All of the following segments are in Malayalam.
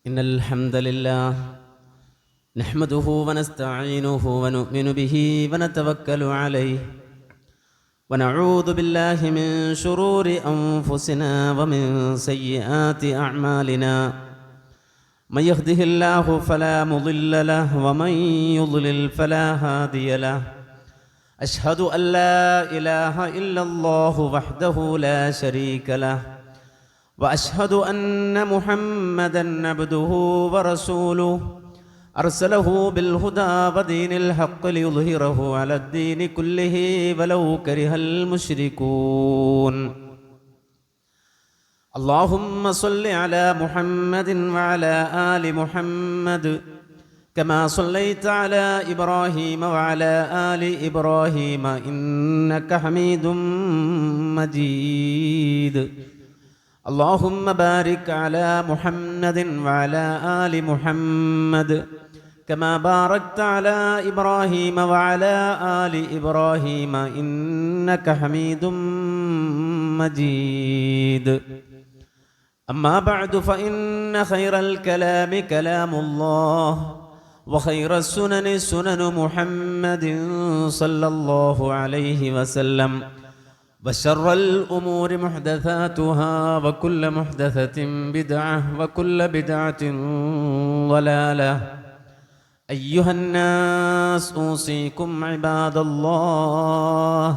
إن الحمد لله نحمده ونستعينه ونؤمن به ونتوكل عليه ونعوذ بالله من شرور أنفسنا ومن سيئات أعمالنا من يهده الله فلا مضل له ومن يضلل فلا هادي له أشهد أن لا إله إلا الله وحده لا شريك له وأشهد أن محمدًا عبده ورسوله أرسله بالهدى ودين الحق ليظهره على الدين كله ولو كره المشركون. اللهم صل على محمد وعلى آل محمد كما صليت على إبراهيم وعلى آل إبراهيم إنك حميد مجيد. اللهم بارك على محمد وعلى آل محمد كما باركت على إبراهيم وعلى آل إبراهيم إنك حميد مجيد. أما بعد فإن خير الكلام كلام الله وخير السنن سنن محمد صلى الله عليه وسلم وشر الأمور محدثاتها وكل محدثة بدعة وكل بدعة ضلالة. أيها الناس أوصيكم عباد الله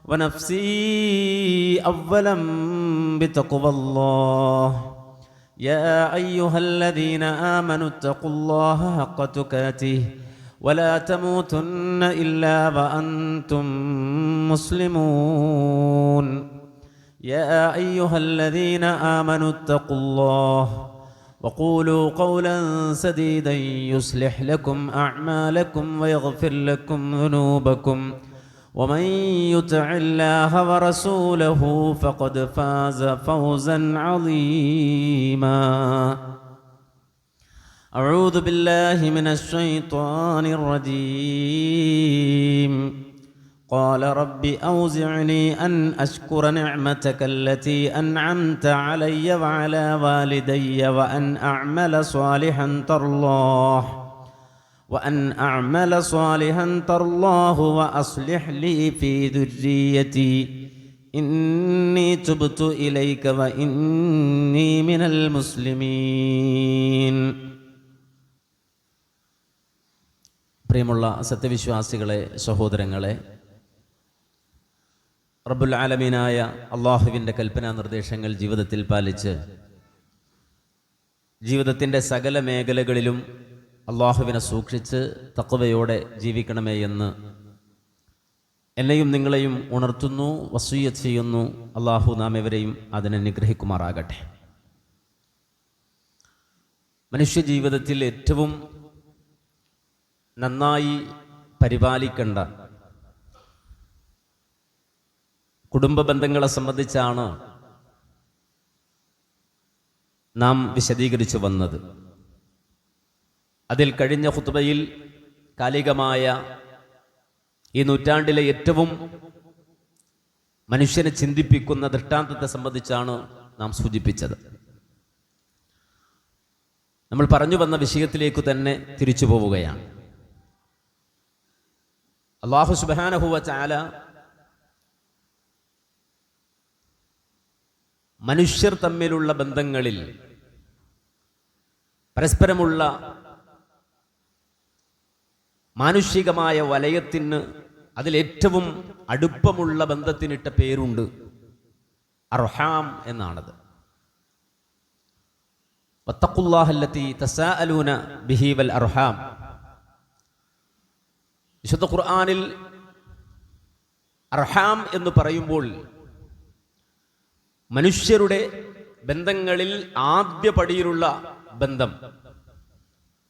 ونفسي أولا بتقوى الله. يا أيها الذين آمنوا اتقوا الله حق تقاته ولا تموتن إلا وأنتم مسلمون. يا أيها الذين آمنوا اتقوا الله وقولوا قولا سديدا يصلح لكم أعمالكم ويغفر لكم ذنوبكم ومن يطع الله ورسوله فقد فاز فوزا عظيما. أعوذ بالله من الشيطان الرجيم. قال رب أوزعني أن أشكر نعمتك التي أنعمت علي وعلى والدي وأن أعمل صالحا ترضاه وأصلح لي في ذريتي إني تبت إليك وإني من المسلمين. പ്രിയമുള്ള സത്യവിശ്വാസികളെ, സഹോദരങ്ങളെ, റബ്ബുൽ ആലമീനായ അള്ളാഹുവിൻ്റെ കൽപ്പനാ നിർദ്ദേശങ്ങൾ ജീവിതത്തിൽ പാലിച്ച് ജീവിതത്തിൻ്റെ സകല മേഖലകളിലും അള്ളാഹുവിനെ സൂക്ഷിച്ച് തഖ്വയോടെ ജീവിക്കണമേ എന്ന് എന്നെയും നിങ്ങളെയും ഉണർത്തുന്നു, വസിയ്യത്ത് ചെയ്യുന്നു. അള്ളാഹു നാം എവരെയും അതിനെ നിഗ്രഹിക്കുമാറാകട്ടെ. മനുഷ്യജീവിതത്തിൽ ഏറ്റവും നന്നായി പരിപാലിക്കേണ്ട കുടുംബ ബന്ധങ്ങളെ സംബന്ധിച്ചാണ് നാം വിശദീകരിച്ചു വന്നത്. അതിൽ കഴിഞ്ഞ ഖുത്ബയിൽ കാലികമായ ഈ നൂറ്റാണ്ടിലെ ഏറ്റവും മനുഷ്യനെ ചിന്തിപ്പിക്കുന്ന ദൃഷ്ടാന്തത്തെ സംബന്ധിച്ചാണ് നാം സൂചിപ്പിച്ചത്. നമ്മൾ പറഞ്ഞു വന്ന വിഷയത്തിലേക്ക് തന്നെ തിരിച്ചു പോവുകയാണ്. അല്ലാഹു സുബ്ഹാനഹു വ തആല മനുഷ്യർ തമ്മിലുള്ള ബന്ധങ്ങളിൽ പരസ്പരമുള്ള മാനുഷികമായ വലയത്തിന് അതിലേറ്റവും അടുപ്പമുള്ള ബന്ധത്തിനിട്ട പേരുണ്ട്, അർഹാം എന്നാണത്. വത്തഖുല്ലാഹല്ലതി തസാഅലൂന ബിഹി വൽ അർഹാം. വിശുദ്ധ ഖുർആനിൽ അർഹാം എന്ന് പറയുമ്പോൾ മനുഷ്യരുടെ ബന്ധങ്ങളിൽ ആദ്യ പടിയിലുള്ള ബന്ധം,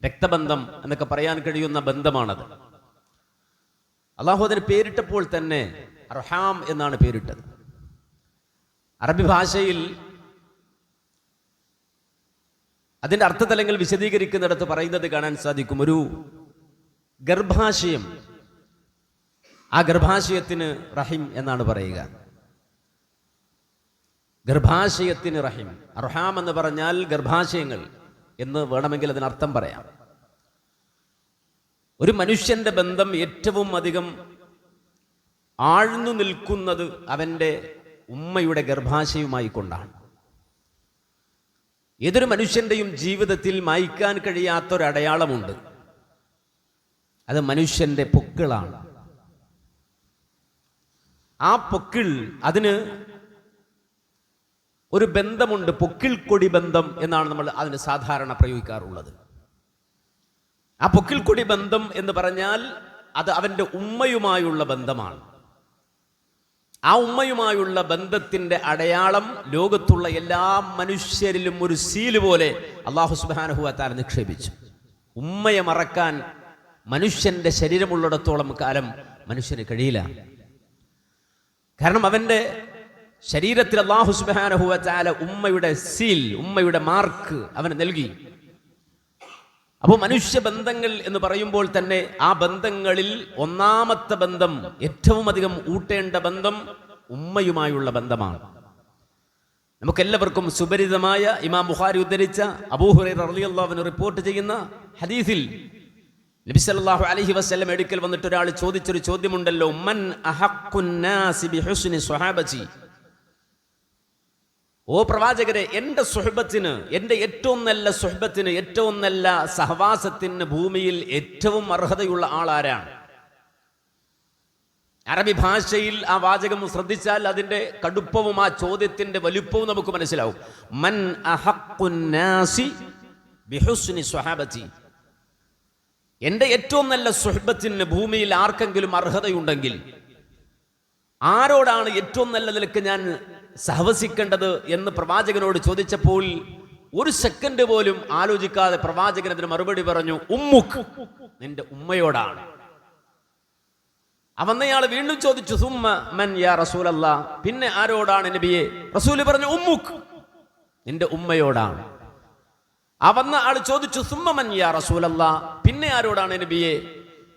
രക്തബന്ധം എന്നൊക്കെ പറയാൻ കഴിയുന്ന ബന്ധമാണത്. അള്ളാഹു അതിന് പേരിട്ടപ്പോൾ തന്നെ അർഹാം എന്നാണ് പേരിട്ടത്. അറബി ഭാഷയിൽ അതിൻ്റെ അർത്ഥതലങ്ങൾ വിശദീകരിക്കുന്നിടത്ത് പറയുന്നത് കാണാൻ സാധിക്കും. ഒരു ഗർഭാശയം, ആ ഗർഭാശയത്തിന് റഹിം എന്നാണ് പറയുക. ഗർഭാശയത്തിന് റഹിം. അർഹാം എന്ന് പറഞ്ഞാൽ ഗർഭാശയങ്ങൾ, എന്ന് വേണമെങ്കിൽ അതിനർത്ഥം പറയാം. ഒരു മനുഷ്യന്റെ ബന്ധം ഏറ്റവും അധികം ആഴ്ന്നു നിൽക്കുന്നത് അവൻ്റെ ഉമ്മയുടെ ഗർഭാശയവുമായി കൊണ്ടാണ്. ഏതൊരു മനുഷ്യന്റെയും ജീവിതത്തിൽ മായ്ക്കാൻ കഴിയാത്തൊരടയാളമുണ്ട്. അത് മനുഷ്യന്റെ പൊക്കിളാണ്. ആ പൊക്കിൾ, അതിന് ഒരു ബന്ധമുണ്ട്. പൊക്കിൾ കൊടി ബന്ധം എന്നാണ് നമ്മൾ അതിന് സാധാരണ പ്രയോഗിക്കാറുള്ളത്. ആ പൊക്കിൾ കൊടി ബന്ധം എന്ന് പറഞ്ഞാൽ അത് അവൻ്റെ ഉമ്മയുമായുള്ള ബന്ധമാണ്. ആ ഉമ്മയുമായുള്ള ബന്ധത്തിന്റെ അടയാളം ലോകത്തുള്ള എല്ലാ മനുഷ്യരിലും ഒരു സീല് പോലെ അല്ലാഹു സുബ്ഹാനഹു വ തആല നിക്ഷേപിച്ചു. ഉമ്മയെ മറക്കാൻ മനുഷ്യന്റെ ശരീരമുള്ളിടത്തോളം കാലം മനുഷ്യന് കഴിയില്ല. കാരണം അവന്റെ ശരീരത്തിൽ അല്ലാഹു സുബ്ഹാനഹു വ തആല ഉമ്മയുടെ സീൽ, ഉമ്മയുടെ മാർക്ക് അവന് നൽകി. അപ്പോൾ മനുഷ്യബന്ധങ്ങൾ എന്ന് പറയുമ്പോൾ തന്നെ ആ ബന്ധങ്ങളിൽ ഒന്നാമത്തെ ബന്ധം, ഏറ്റവും അധികം ഊട്ടേണ്ട ബന്ധം ഉമ്മയുമായുള്ള ബന്ധമാണ്. നമുക്കെല്ലാവർക്കും സുപരിതമായ ഇമാം ബുഖാരി ഉദ്ധരിച്ച അബൂ ഹുറൈറ റളിയല്ലാഹു അൻഹു റിപ്പോർട്ട് ചെയ്യുന്ന ഹദീസിൽ നബി സല്ലല്ലാഹു അലൈഹി വസല്ലം അടുക്കൽ വന്നിട്ട് ഒരാൾ ചോദിച്ചൊരു ചോദ്യമുണ്ടല്ലോ, മൻ അഹഖുൻ നാസി ബിഹുസ്നി സ്വഹാബതി. ഓ പ്രവാചകരെ, എൻ്റെ സുഹബത്തിന്, എൻ്റെ ഏറ്റവും നല്ല സുഹബത്തിന്, ഏറ്റവും നല്ല സഹവാസത്തിന് ഭൂമിയിൽ ഏറ്റവും അർഹതയുള്ള ആളാരാണ്? അറബി ഭാഷയിൽ ആ വാചകം ശ്രദ്ധിച്ചാൽ അതിൻ്റെ കടുപ്പവും ആ ചോദ്യത്തിൻ്റെ വലുപ്പവും നമുക്ക് മനസ്സിലാവും. മൻ അഹഖുൻ നാസി ബിഹുസ്നി സ്വഹാബതി. എൻ്റെ ഏറ്റവും നല്ല സുഹബത്തിന് ഭൂമിയിൽ ആർക്കെങ്കിലും അർഹതയുണ്ടെങ്കിൽ ആരോടാണ് ഏറ്റവും നല്ല നിലക്ക് ഞാൻ സഹവസിക്കേണ്ടത് എന്ന് പ്രവാചകനോട് ചോദിച്ചപ്പോൾ ഒരു സെക്കൻഡ് പോലും ആലോചിക്കാതെ പ്രവാചകൻ അതിന് മറുപടി പറഞ്ഞു, ഉമ്മുക്ക്, നിന്റെ ഉമ്മയോടാണ്. അവന്നയാൾ വീണ്ടും ചോദിച്ചു, സുമ്മ മൻ യാ റസൂലല്ലാ, പിന്നെ ആരോടാണ് നബിയെ? റസൂൽ പറഞ്ഞു, ഉമ്മുക്ക്, നിന്റെ ഉമ്മയോടാണ്. അവന്ന ആൾ ചോദിച്ചു, സുമ്മ മൻ യാ റസൂലല്ലാ, പിന്നെ ആരോടാണ് നബിയെ?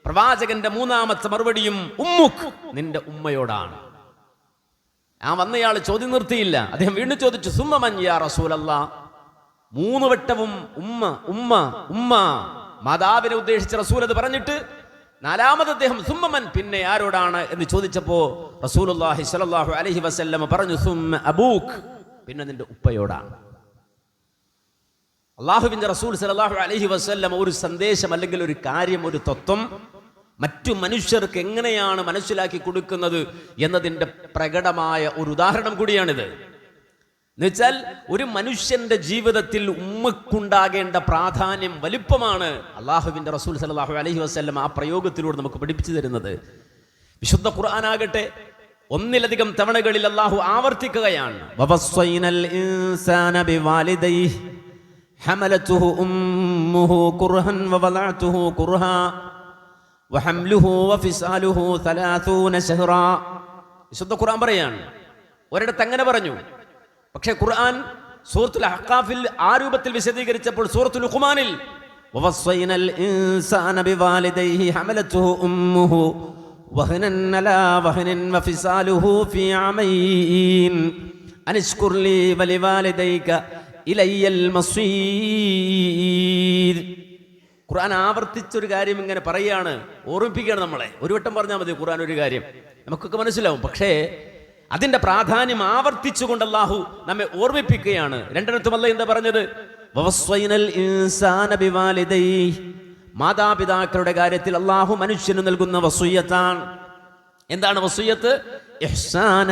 പ്രവാചകന്റെ മൂന്നാമത്തെ മറുപടിയും ഉമ്മുക്ക്, നിന്റെ ഉമ്മയോടാണ്. ആ വന്നയാൾ ചോദ്യം നിർത്തിയില്ല. അദ്ദേഹം വീണ്ടും ചോദിച്ചു, സുമ്മ മൻ യാ റസൂലല്ലാ. മൂന്ന് വട്ടവും ഉമ്മ ഉമ്മ ഉമ്മ, മാതാവിനെ ഉദ്ദേശിച്ച് റസൂൽ അത് പറഞ്ഞിട്ട് നാലാമത് അദ്ദേഹം സുമ്മമൻ, പിന്നെ ആരോടാണ് എന്ന് ചോദിച്ചപ്പോ റസൂലുള്ളാഹി സ്വല്ലല്ലാഹു അലൈഹി വസല്ലം പറഞ്ഞു, സുമ്മ അബൂക്ക്, പിന്നെ നിന്റെ ഉപ്പയോടാണ്. അല്ലാഹുവിന്റെ റസൂൽ സ്വല്ലല്ലാഹു അലൈഹി വസല്ലം ഒരു സന്ദേശം അല്ലെങ്കിൽ ഒരു കാര്യം, ഒരു തത്വം മറ്റു മനുഷ്യർക്ക് എങ്ങനെയാണ് മനസ്സിലാക്കി കൊടുക്കുന്നത് എന്നതിൻ്റെ പ്രകടമായ ഒരു ഉദാഹരണം കൂടിയാണിത്. എന്നുവെച്ചാൽ ഒരു മനുഷ്യന്റെ ജീവിതത്തിൽ ഉമ്മക്കുണ്ടാകേണ്ട പ്രാധാന്യം, വലിപ്പമാണ് അല്ലാഹുവിന്റെ റസൂൽ സല്ലല്ലാഹു അലൈഹി വസല്ലം ആ പ്രയോഗത്തിലൂടെ നമുക്ക് പഠിപ്പിച്ചു തരുന്നത്. വിശുദ്ധ ഖുർആനാകട്ടെ ഒന്നിലധികം തവണകളിൽ അല്ലാഹു ആവർത്തിക്കുകയാണ്, വവസ്സൈനൽ ഇൻസാന ബിവാലിദൈഹി ഹമലതുഹു ഉമ്മുഹു ഖുർഹൻ വവളഅതുഹു ഖുർഹാ വഹംലുഹു വഫിസാലുഹു 30 ശഹ്റാ. വിശുദ്ധ ഖുർആൻ പറയാണ്. ഒരിടത്ത് അങ്ങനെ പറഞ്ഞു, പക്ഷേ ഖുർആൻ സൂറത്തുൽ അഹ്ഖാഫിൽ ആ രൂപത്തിൽ വിശദീകരിച്ചപ്പോൾ സൂറത്തുൽ ലുഖ്മാനിൽ വവസ്സൈനൽ ഇൻസാന ബിവാലിദൈഹി ഹമലതുഹു ഉമ്മുഹു വഹനൻ അലാ വഹനിൻ വഫിസാലുഹു ഫീ അമൈൻ അനിഷ്കുർ ലീ വലിവാലിദൈക ഇലയ്യൽ മസീർ. ഖുർആൻ ആവർത്തിച്ചൊരു കാര്യം ഇങ്ങനെ പറയുകയാണ്, ഓർമ്മിപ്പിക്കുകയാണ് നമ്മളെ. ഒരു വട്ടം പറഞ്ഞാൽ മതി ഖുർആൻ ഒരു കാര്യം, നമുക്കൊക്കെ മനസ്സിലാവും. പക്ഷേ അതിന്റെ പ്രാധാന്യം ആവർത്തിച്ചുകൊണ്ട് അല്ലാഹു നമ്മെ ഓർമ്മിപ്പിക്കുകയാണ്. രണ്ടിടത്തും അല്ലാഹു എന്താ പറഞ്ഞത്? വവസ്വൈനൽ ഇൻസാന ബിവാലിദൈഹി, മാതാപിതാക്കളുടെ കാര്യത്തിൽ അല്ലാഹു മനുഷ്യന് നൽകുന്ന വസിയ്യത്താണ്. എന്താണ് വസിയ്യത്ത്? ഇഹ്സാന,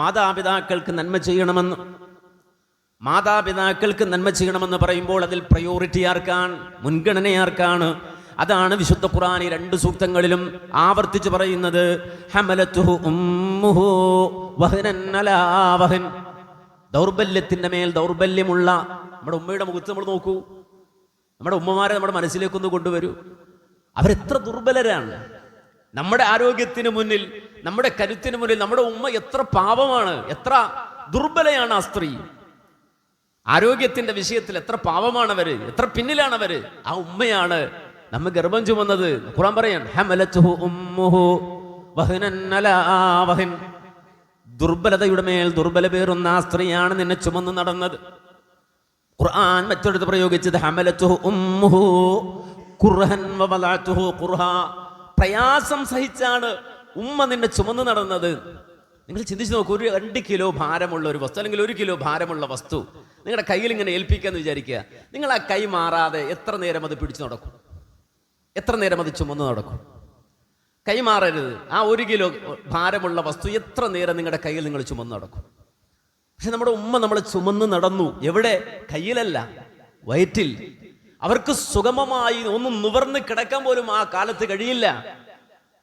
മാതാപിതാക്കൾക്ക് നന്മ ചെയ്യണമെന്ന്. മാതാപിതാക്കൾക്ക് നന്മ ചെയ്യണമെന്ന് പറയുമ്പോൾ അതിൽ പ്രയോറിറ്റി ആർക്കാണ്? മുൻഗണന ആർക്കാണ്? അതാണ് വിശുദ്ധ ഖുർആൻ 2 സൂക്തങ്ങളിലും ആവർത്തിച്ച് പറയുന്നത്. ഹമലതുഹു ഉമ്മുഹു വഹനൻ അലാ വഹൻ. ദൗർബല്യത്തിന്റെ മേൽ ദൗർബല്യമുള്ള നമ്മുടെ ഉമ്മയുടെ മുഖത്ത് നമ്മൾ നോക്കൂ. നമ്മുടെ ഉമ്മമാരെ നമ്മുടെ മനസ്സിലേക്കൊന്ന് കൊണ്ടുവരൂ. അവരെത്ര ദുർബലരാണ്. നമ്മുടെ ആരോഗ്യത്തിന് മുന്നിൽ, നമ്മുടെ കരുത്തിന് മുന്നിൽ നമ്മുടെ ഉമ്മ എത്ര പാവമാണ്, എത്ര ദുർബലയാണ് ആ സ്ത്രീ. ആരോഗ്യത്തിന്റെ വിഷയത്തിൽ എത്ര പാവമാണവര്, എത്ര പിന്നിലാണവര്. ആ ഉമ്മയാണ് നമ്മ ഗർഭം ചുമന്നത്. ഖുർആൻ പറയാൻ ഹമലതുഹു ഉമ്മുഹു വഹനൻ അലാ വഹൻ. ദുർബലതയുടെ മേൽ ദുർബല പേറുന്ന ആ സ്ത്രീയാണ് നിന്നെ ചുമന്ന് നടന്നത്. ഖുർആൻ മറ്റൊരിടത്ത് പ്രയോഗിച്ചത് ഹമലത്തുഹു ഉമ്മുഹു ഖുർഹൻ വവലഅതുഹു ഖുർഹാ. പ്രയാസം സഹിച്ചാണ് ഉമ്മ നിന്നെ ചുമന്നു നടന്നത്. നിങ്ങൾ ചിന്തിച്ചു നോക്കൂ, ഒരു 2 കിലോ ഭാരമുള്ള ഒരു വസ്തു അല്ലെങ്കിൽ 1 കിലോ ഭാരമുള്ള വസ്തു നിങ്ങളുടെ കയ്യിൽ ഇങ്ങനെ ഏൽപ്പിക്കാന്ന് വിചാരിക്കുക. നിങ്ങൾ ആ കൈ മാറാതെ എത്ര നേരം അത് പിടിച്ചു നടക്കും? എത്ര നേരം അത് ചുമന്ന് നടക്കും? കൈമാറരുത്. ആ 1 കിലോ ഭാരമുള്ള വസ്തു എത്ര നേരം നിങ്ങളുടെ കയ്യിൽ നിങ്ങൾ ചുമന്ന് നടക്കും? പക്ഷെ നമ്മുടെ ഉമ്മ നമ്മളെ ചുമന്ന് നടന്നു. എവിടെ? കയ്യിലല്ല, വയറ്റിൽ. അവർക്ക് സുഗമമായി ഒന്നും നിവർന്ന് കിടക്കാൻ പോലും ആ കാലത്ത് കഴിയില്ല.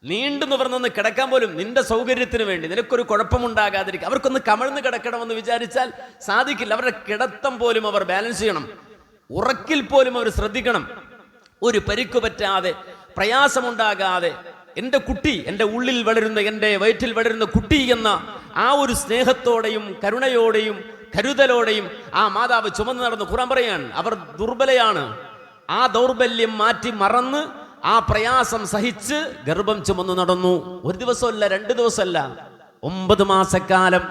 നീണ്ടു നിവർന്നൊന്ന് കിടക്കാൻ പോലും നിന്റെ സൗകര്യത്തിന് വേണ്ടി, നിനക്കൊരു കുഴപ്പമുണ്ടാകാതിരിക്കും. അവർക്കൊന്ന് കമഴ്ന്ന് കിടക്കണമെന്ന് വിചാരിച്ചാൽ സാധിക്കില്ല. അവരുടെ കിടത്തം പോലും അവർ ബാലൻസ് ചെയ്യണം. ഉറക്കിൽ പോലും അവർ ശ്രദ്ധിക്കണം. ഒരു പരിക്കു പറ്റാതെ, പ്രയാസമുണ്ടാകാതെ എൻ്റെ കുട്ടി, എൻ്റെ ഉള്ളിൽ വളരുന്ന, എൻ്റെ വയറ്റിൽ വളരുന്ന കുട്ടി എന്ന ആ ഒരു സ്നേഹത്തോടെയും കരുണയോടെയും കരുതലോടെയും ആ മാതാവ് ചുമന്ന് നടന്നു. ഖുർആൻ പറയാണ് അവർ ദുർബലയാണ്. ആ ദൗർബല്യം മാറ്റി മറന്ന് ആ പ്രയാസം സഹിച്ച് ഗർഭം ചുമന്നു നടന്നു. 1 ദിവസമല്ല, 2 ദിവസമല്ല, 9 മാസക്കാലം.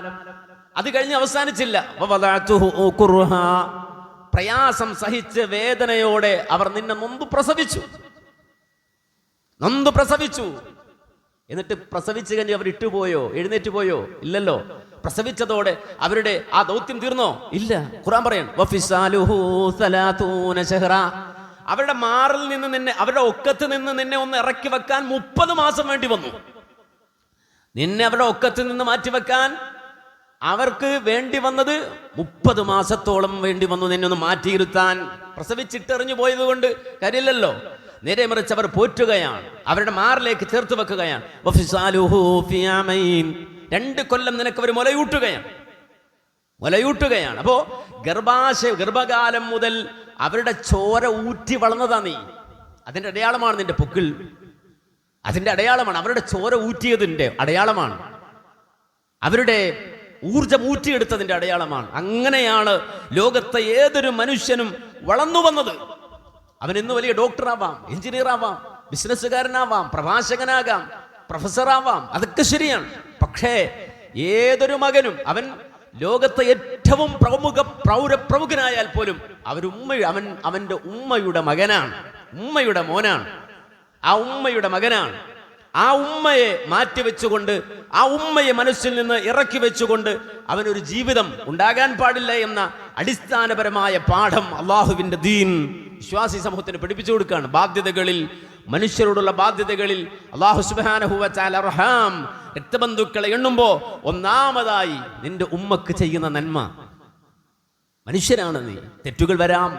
അത് കഴിഞ്ഞ് അവസാനിച്ചില്ല. പ്രയാസം സഹിച്ച് വേദനയോടെ അവർ നിന്നെ നൊന്തു പ്രസവിച്ചു. എന്നിട്ട് പ്രസവിച്ചു കഴിഞ്ഞ് അവർ ഇട്ടുപോയോ? എഴുന്നേറ്റ് പോയോ? ഇല്ലല്ലോ. പ്രസവിച്ചതോടെ അവരുടെ ആ ദൗത്യം തീർന്നോ? ഇല്ല. ഖുർആൻ പറയാണ് അവരുടെ മാറിൽ നിന്ന് നിന്നെ, അവരുടെ ഒക്കത്ത് നിന്ന് നിന്നെ ഒന്ന് ഇറക്കി വെക്കാൻ 30 മാസം വേണ്ടി വന്നു. നിന്നെ അവരുടെ ഒക്കത്ത് നിന്ന് മാറ്റി വെക്കാൻ അവർക്ക് വേണ്ടി വന്നത് 30 മാസത്തോളം വേണ്ടി വന്നു നിന്നെ ഒന്ന് മാറ്റിയിരുത്താൻ. പ്രസവിച്ചിട്ടെറിഞ്ഞു പോയത് കൊണ്ട് കാര്യമില്ലല്ലോ. നേരെ മറിച്ച് അവർ പോറ്റുകയാണ്, അവരുടെ മാറിലേക്ക് ചേർത്ത് വെക്കുകയാണ്. 2 കൊല്ലം നിനക്ക് അവർ മുലയൂട്ടുകയാണ്. അപ്പോ ഗർഭകാലം മുതൽ അവരുടെ ചോര ഊറ്റി വളർന്നതാ നീ. അതിന്റെ അടയാളമാണ് നിന്റെ പൊക്കിൾ. അതിന്റെ അടയാളമാണ്. അവരുടെ ചോര ഊറ്റിയതിന്റെ അടയാളമാണ്. അവരുടെ ഊർജം ഊറ്റിയെടുത്തതിന്റെ അടയാളമാണ്. അങ്ങനെയാണ് ലോകത്തെ ഏതൊരു മനുഷ്യനും വളർന്നു വന്നത്. അവൻ ഇന്ന് വലിയ ഡോക്ടറാവാം, എഞ്ചിനീയർ ആവാം, ബിസിനസ്സുകാരനാവാം, പ്രഭാഷകനാകാം, പ്രൊഫസറാവാം, അതൊക്കെ ശരിയാണ്. പക്ഷേ ഏതൊരു മകനും അവൻ ലോകത്തെ ഏറ്റവും പ്രമുഖനായാൽ പോലും അവന്റെ ഉമ്മയുടെ മകനാണ്, ഉമ്മയുടെ മോനാണ്, ആ ഉമ്മയുടെ മകനാണ്. ആ ഉമ്മയെ മാറ്റിവെച്ചുകൊണ്ട്, ആ ഉമ്മയെ മനസ്സിൽ നിന്ന് ഇറക്കി വെച്ചുകൊണ്ട് അവനൊരു ജീവിതം ഉണ്ടാകാൻ പാടില്ല എന്ന അടിസ്ഥാനപരമായ പാഠം അള്ളാഹുവിന്റെ ദീൻ വിശ്വാസി സമൂഹത്തിന് പഠിപ്പിച്ചു കൊടുക്കുകയാണ്. ബാധ്യതകളിൽ, മനുഷ്യരോടുള്ള ബാധ്യതകളിൽ അല്ലാഹു സുബ്ഹാനഹു വ തആല റഹ്മാൻ രക്തബന്ധുക്കളെ എണ്ണുമ്പോൾ ഒന്നാമതായി നിന്റെ ഉമ്മക്ക് ചെയ്യുന്ന നന്മ. മനുഷ്യരാണ് നീ, തെറ്റുകൾ വരാം,